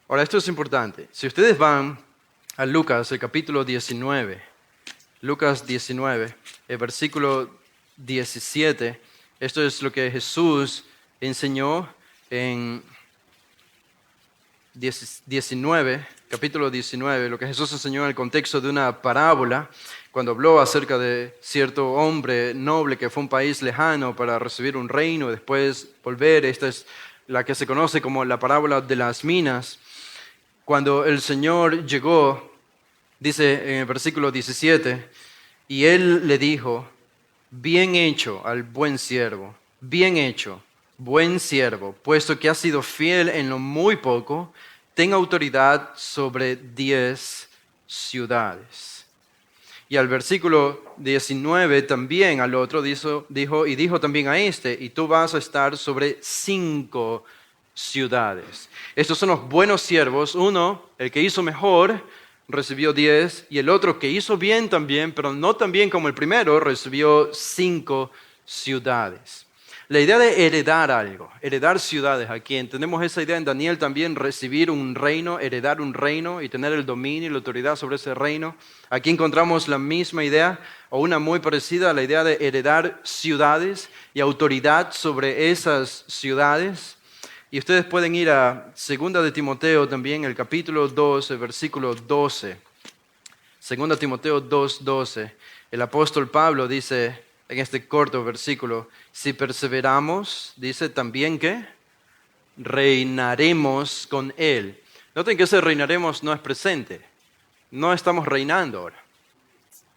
Ahora, esto es importante. Si ustedes van a Lucas, el capítulo 19, Lucas 19, el versículo 17, esto es lo que Jesús enseñó en 19, capítulo 19, lo que Jesús enseñó en el contexto de una parábola, cuando habló acerca de cierto hombre noble que fue a un país lejano para recibir un reino y después volver. Esta es la que se conoce como la parábola de las minas. Cuando el Señor llegó, dice en el versículo 17, y él le dijo, bien hecho al buen siervo, bien hecho, buen siervo, puesto que has sido fiel en lo muy poco, ten autoridad sobre 10 ciudades. Y al versículo 19 también al otro dijo también a este, y tú vas a estar sobre 5 ciudades. Estos son los buenos siervos. Uno, el que hizo mejor, recibió 10, y el otro que hizo bien también, pero no tan bien como el primero, recibió 5 ciudades. La idea de heredar algo, heredar ciudades, aquí entendemos esa idea en Daniel también, recibir un reino, heredar un reino y tener el dominio y la autoridad sobre ese reino. Aquí encontramos la misma idea o una muy parecida a la idea de heredar ciudades y autoridad sobre esas ciudades. Y ustedes pueden ir a 2 de Timoteo también, el capítulo 2, el versículo 12. 2 Timoteo 2:12. El apóstol Pablo dice en este corto versículo, si perseveramos, dice también que reinaremos con Él. Noten que ese reinaremos no es presente. No estamos reinando ahora.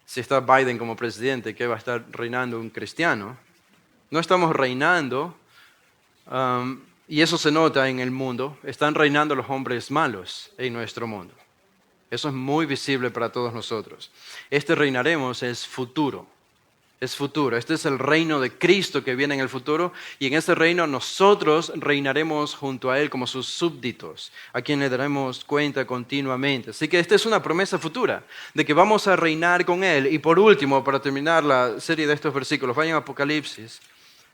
Si está Biden como presidente, ¿qué va a estar reinando un cristiano? No estamos reinando. Y eso se nota en el mundo. Están reinando los hombres malos en nuestro mundo. Eso es muy visible para todos nosotros. Este reinaremos es futuro. Es futuro. Este es el reino de Cristo que viene en el futuro. Y en ese reino nosotros reinaremos junto a Él como sus súbditos, a quien le daremos cuenta continuamente. Así que esta es una promesa futura de que vamos a reinar con Él. Y por último, para terminar la serie de estos versículos, vayan a Apocalipsis.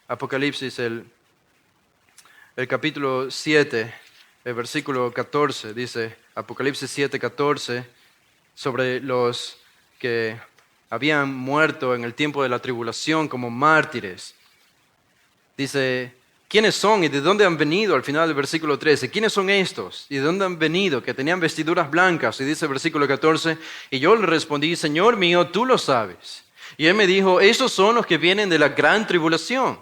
Apocalipsis, el capítulo 7, el versículo 14, dice Apocalipsis 7:14, sobre los que habían muerto en el tiempo de la tribulación como mártires. Dice, ¿quiénes son y de dónde han venido? Al final del versículo 13, ¿quiénes son estos y de dónde han venido? Que tenían vestiduras blancas. Y dice el versículo 14, y yo le respondí, Señor mío, tú lo sabes. Y él me dijo, esos son los que vienen de la gran tribulación.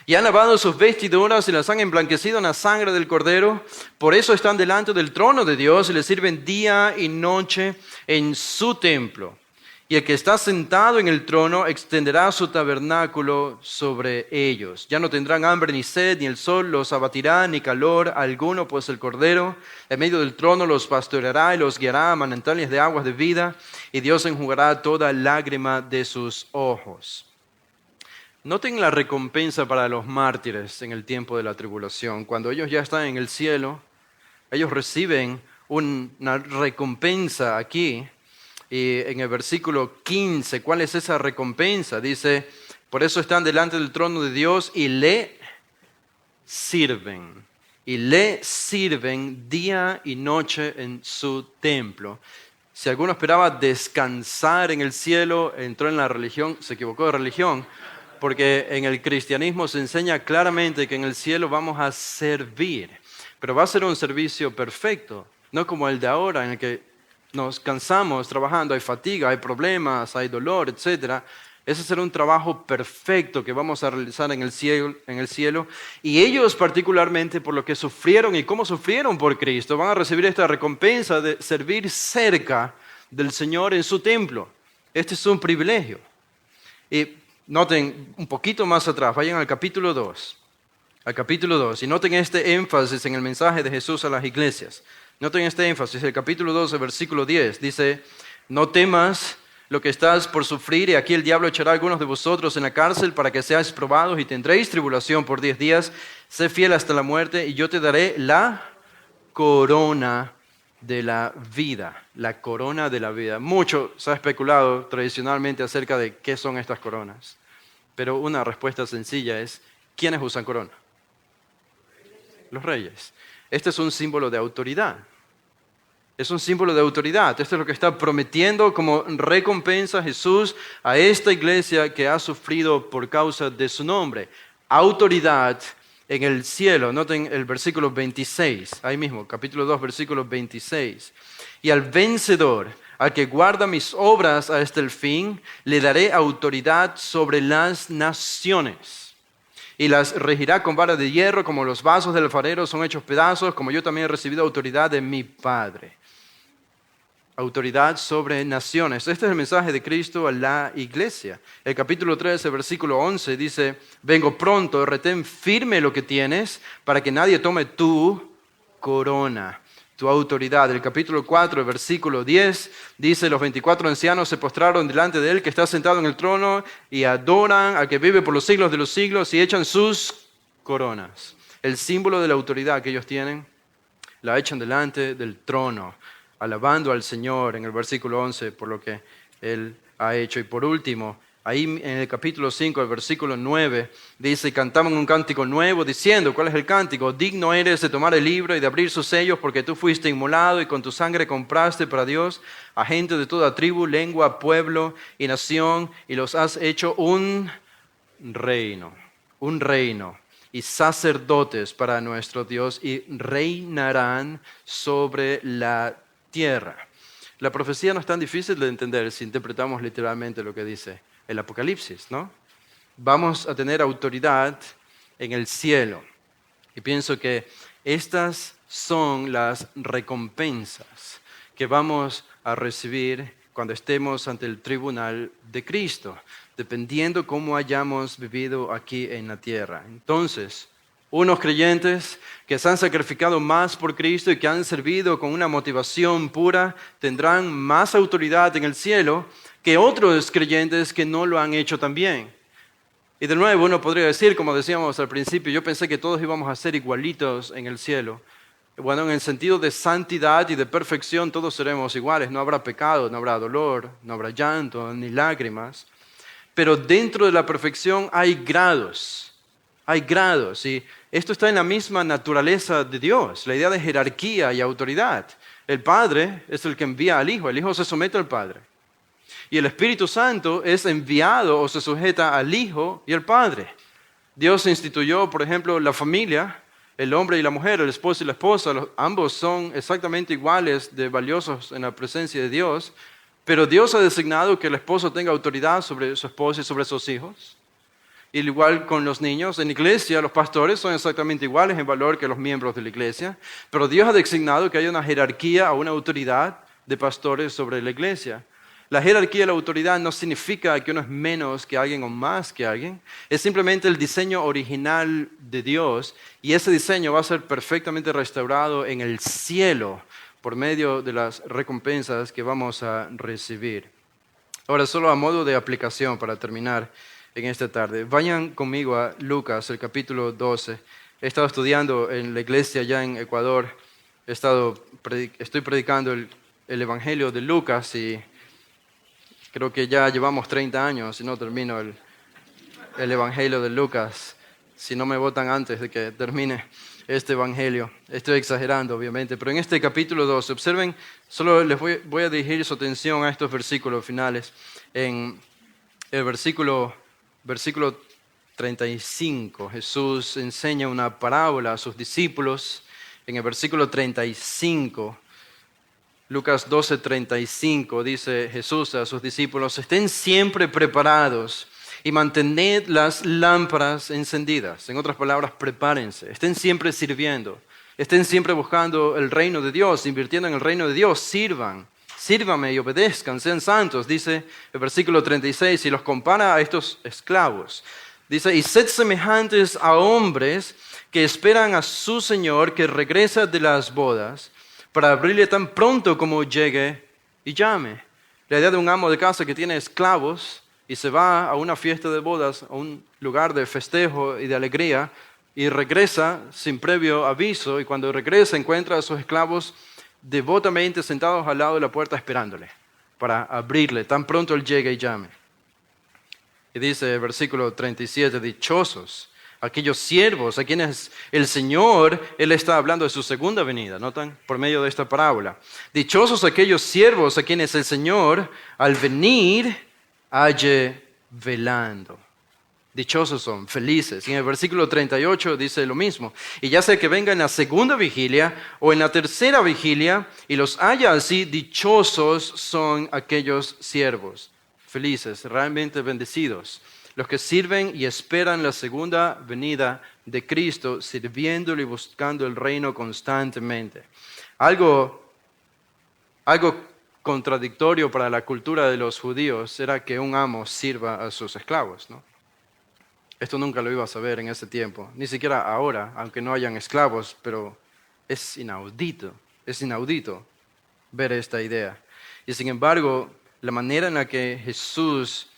Y han lavado sus vestiduras y las han emblanquecido en la sangre del Cordero. Por eso están delante del trono de Dios y le sirven día y noche en su templo. Y el que está sentado en el trono extenderá su tabernáculo sobre ellos. Ya no tendrán hambre ni sed, ni el sol los abatirá, ni calor alguno, pues el Cordero en medio del trono los pastoreará y los guiará a manantiales de aguas de vida. Y Dios enjugará toda lágrima de sus ojos. Noten la recompensa para los mártires en el tiempo de la tribulación. Cuando ellos ya están en el cielo, ellos reciben una recompensa aquí. Y en el versículo 15, ¿cuál es esa recompensa? Dice, por eso están delante del trono de Dios y le sirven. Y le sirven día y noche en su templo. Si alguno esperaba descansar en el cielo, entró en la religión, se equivocó de religión. Porque en el cristianismo se enseña claramente que en el cielo vamos a servir, pero va a ser un servicio perfecto, no como el de ahora en el que nos cansamos trabajando, hay fatiga, hay problemas, hay dolor, etc. Ese será un trabajo perfecto que vamos a realizar en el cielo. Y ellos particularmente por lo que sufrieron y cómo sufrieron por Cristo, van a recibir esta recompensa de servir cerca del Señor en su templo. Este es un privilegio. Y noten un poquito más atrás, vayan al capítulo 2. Al capítulo 2, y noten este énfasis en el mensaje de Jesús a las iglesias. Noten este énfasis, el capítulo 2, el versículo 10, dice, no temas lo que estás por sufrir, y aquí el diablo echará a algunos de vosotros en la cárcel para que seáis probados y tendréis tribulación por 10 días. Sé fiel hasta la muerte, y yo te daré la corona de la vida, la corona de la vida. Mucho se ha especulado tradicionalmente acerca de qué son estas coronas, pero una respuesta sencilla es, ¿quiénes usan corona? Los reyes. Este es un símbolo de autoridad. Es un símbolo de autoridad. Esto es lo que está prometiendo como recompensa Jesús a esta iglesia que ha sufrido por causa de su nombre. Autoridad en el cielo. Noten el versículo 26, ahí mismo, capítulo 2, versículo 26. Y al vencedor, al que guarda mis obras hasta el fin, le daré autoridad sobre las naciones. Y las regirá con vara de hierro, como los vasos del alfarero son hechos pedazos, como yo también he recibido autoridad de mi Padre. Autoridad sobre naciones. Este es el mensaje de Cristo a la iglesia. El capítulo 13, versículo 11 dice, vengo pronto, retén firme lo que tienes, para que nadie tome tu corona, tu autoridad. El capítulo 4, versículo 10 dice, los 24 ancianos se postraron delante de él que está sentado en el trono y adoran al que vive por los siglos de los siglos y echan sus coronas. El símbolo de la autoridad que ellos tienen, la echan delante del trono. alabando al Señor en el versículo 11 por lo que Él ha hecho. Y por último, ahí en el capítulo 5, el versículo 9, dice, cantaban un cántico nuevo diciendo, ¿cuál es el cántico? Digno eres de tomar el libro y de abrir sus sellos porque tú fuiste inmolado y con tu sangre compraste para Dios a gente de toda tribu, lengua, pueblo y nación y los has hecho un reino y sacerdotes para nuestro Dios y reinarán sobre la tierra. La profecía no es tan difícil de entender si interpretamos literalmente lo que dice el Apocalipsis, ¿no? Vamos a tener autoridad en el cielo. Y pienso que estas son las recompensas que vamos a recibir cuando estemos ante el tribunal de Cristo, dependiendo cómo hayamos vivido aquí en la tierra. Entonces, unos creyentes que se han sacrificado más por Cristo y que han servido con una motivación pura tendrán más autoridad en el cielo que otros creyentes que no lo han hecho tan bien. Y de nuevo uno podría decir, como decíamos al principio, yo pensé que todos íbamos a ser igualitos en el cielo. Bueno, en el sentido de santidad y de perfección todos seremos iguales. No habrá pecado, no habrá dolor, no habrá llanto, ni lágrimas. Pero dentro de la perfección hay grados. Hay grados. Y esto está en la misma naturaleza de Dios, la idea de jerarquía y autoridad. El Padre es el que envía al Hijo. El Hijo se somete al Padre. Y el Espíritu Santo es enviado o se sujeta al Hijo y al Padre. Dios instituyó, por ejemplo, la familia, el hombre y la mujer, el esposo y la esposa, ambos son exactamente iguales de valiosos en la presencia de Dios, pero Dios ha designado que el esposo tenga autoridad sobre su esposa y sobre sus hijos. Y igual con los niños, en la iglesia los pastores son exactamente iguales en valor que los miembros de la iglesia, pero Dios ha designado que haya una jerarquía o una autoridad de pastores sobre la iglesia. La jerarquía y la autoridad no significa que uno es menos que alguien o más que alguien. Es simplemente el diseño original de Dios y ese diseño va a ser perfectamente restaurado en el cielo por medio de las recompensas que vamos a recibir. Ahora, solo a modo de aplicación para terminar en esta tarde, vayan conmigo a Lucas, el capítulo 12. He estado estudiando en la iglesia allá en Ecuador. Estoy predicando el Evangelio de Lucas y creo que ya llevamos 30 años y no termino el Evangelio de Lucas, si no me votan antes de que termine este Evangelio. Estoy exagerando, obviamente, pero en este capítulo 12, observen, solo les voy a dirigir su atención a estos versículos finales. En el versículo 35, Jesús enseña una parábola a sus discípulos. En el versículo 35, Lucas 12:35 dice Jesús a sus discípulos, estén siempre preparados y mantened las lámparas encendidas. En otras palabras, prepárense, estén siempre sirviendo, estén siempre buscando el reino de Dios, invirtiendo en el reino de Dios, sírvanme y obedezcan, sean santos, dice el versículo 36, y los compara a estos esclavos. Dice, y sed semejantes a hombres que esperan a su Señor que regresa de las bodas, para abrirle tan pronto como llegue y llame. La idea de un amo de casa que tiene esclavos y se va a una fiesta de bodas, a un lugar de festejo y de alegría, y regresa sin previo aviso, y cuando regresa encuentra a sus esclavos devotamente sentados al lado de la puerta esperándole para abrirle tan pronto él llegue y llame. Y dice el versículo 37, dichosos aquellos siervos a quienes el Señor, Él está hablando de su segunda venida, ¿notan? Por medio de esta parábola. Dichosos aquellos siervos a quienes el Señor, al venir, halle velando. Dichosos son, felices. Y en el versículo 38 dice lo mismo. Y ya sea que venga en la segunda vigilia o en la tercera vigilia y los haya así, dichosos son aquellos siervos, felices, realmente bendecidos. Los que sirven y esperan la segunda venida de Cristo, sirviéndole y buscando el reino constantemente. Algo contradictorio para la cultura de los judíos era que un amo sirva a sus esclavos, ¿no? Esto nunca lo ibas a ver en ese tiempo, ni siquiera ahora, aunque no hayan esclavos, pero es inaudito ver esta idea. Y sin embargo, la manera en la que Jesús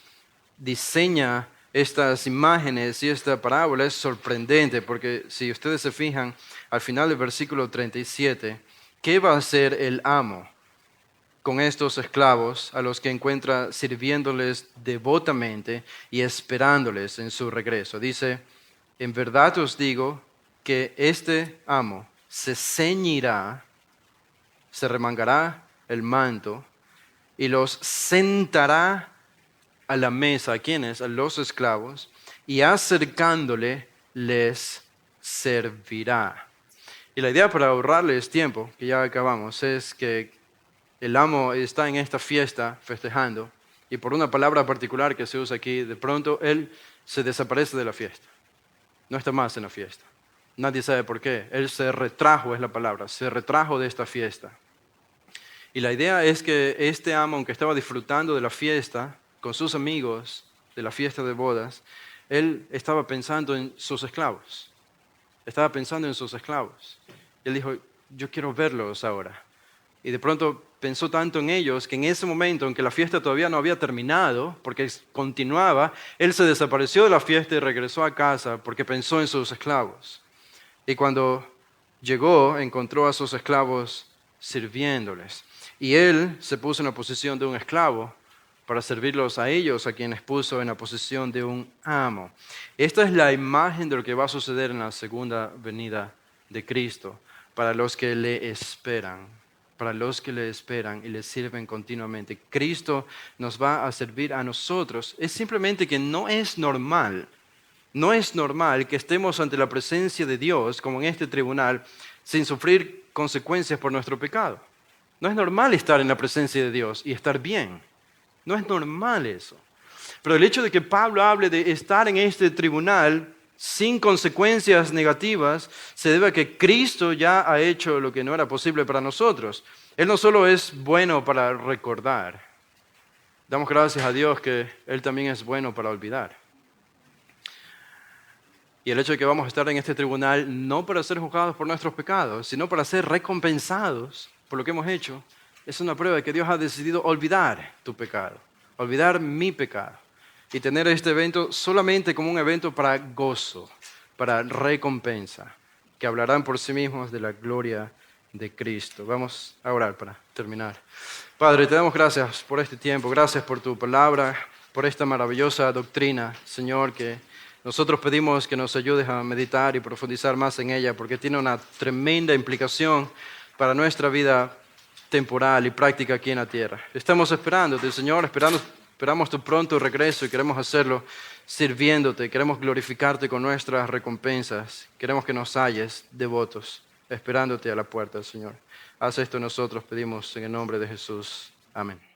diseña estas imágenes y esta parábola es sorprendente, porque si ustedes se fijan al final del versículo 37, ¿qué va a hacer el amo? con estos esclavos a los que encuentra sirviéndoles devotamente y esperándoles en su regreso. Dice, en verdad os digo que este amo se ceñirá, se remangará el manto y los sentará a la mesa. ¿A quiénes? A los esclavos. Y acercándole les servirá. Y la idea para ahorrarles tiempo, que ya acabamos, es que el amo está en esta fiesta festejando y por una palabra particular que se usa aquí, de pronto él se desaparece de la fiesta. No está más en la fiesta. Nadie sabe por qué. Él se retrajo, es la palabra, se retrajo de esta fiesta. Y la idea es que este amo, aunque estaba disfrutando de la fiesta con sus amigos, de la fiesta de bodas, él estaba pensando en sus esclavos. Estaba pensando en sus esclavos. Y él dijo, yo quiero verlos ahora. Y de pronto pensó tanto en ellos que en ese momento, aunque la fiesta todavía no había terminado, porque continuaba, él se desapareció de la fiesta y regresó a casa porque pensó en sus esclavos. Y cuando llegó, encontró a sus esclavos sirviéndoles. Y él se puso en la posición de un esclavo para servirlos a ellos, a quienes puso en la posición de un amo. Esta es la imagen de lo que va a suceder en la segunda venida de Cristo para los que le esperan. Para los que le esperan y le sirven continuamente. Cristo nos va a servir a nosotros. Es simplemente que no es normal que estemos ante la presencia de Dios, como en este tribunal, sin sufrir consecuencias por nuestro pecado. No es normal estar en la presencia de Dios y estar bien. No es normal eso. Pero el hecho de que Pablo hable de estar en este tribunal sin consecuencias negativas se debe a que Cristo ya ha hecho lo que no era posible para nosotros. Él no solo es bueno para recordar, damos gracias a Dios que Él también es bueno para olvidar. Y el hecho de que vamos a estar en este tribunal no para ser juzgados por nuestros pecados, sino para ser recompensados por lo que hemos hecho, es una prueba de que Dios ha decidido olvidar tu pecado, olvidar mi pecado. Y tener este evento solamente como un evento para gozo, para recompensa, que hablarán por sí mismos de la gloria de Cristo. Vamos a orar para terminar. Padre, te damos gracias por este tiempo, gracias por tu palabra, por esta maravillosa doctrina, Señor, que nosotros pedimos que nos ayudes a meditar y profundizar más en ella, porque tiene una tremenda implicación para nuestra vida temporal y práctica aquí en la tierra. Estamos esperándote, Señor, esperamos tu pronto regreso y queremos hacerlo sirviéndote, queremos glorificarte con nuestras recompensas, queremos que nos halles devotos, esperándote a la puerta, Señor. Haz esto nosotros, pedimos en el nombre de Jesús. Amén.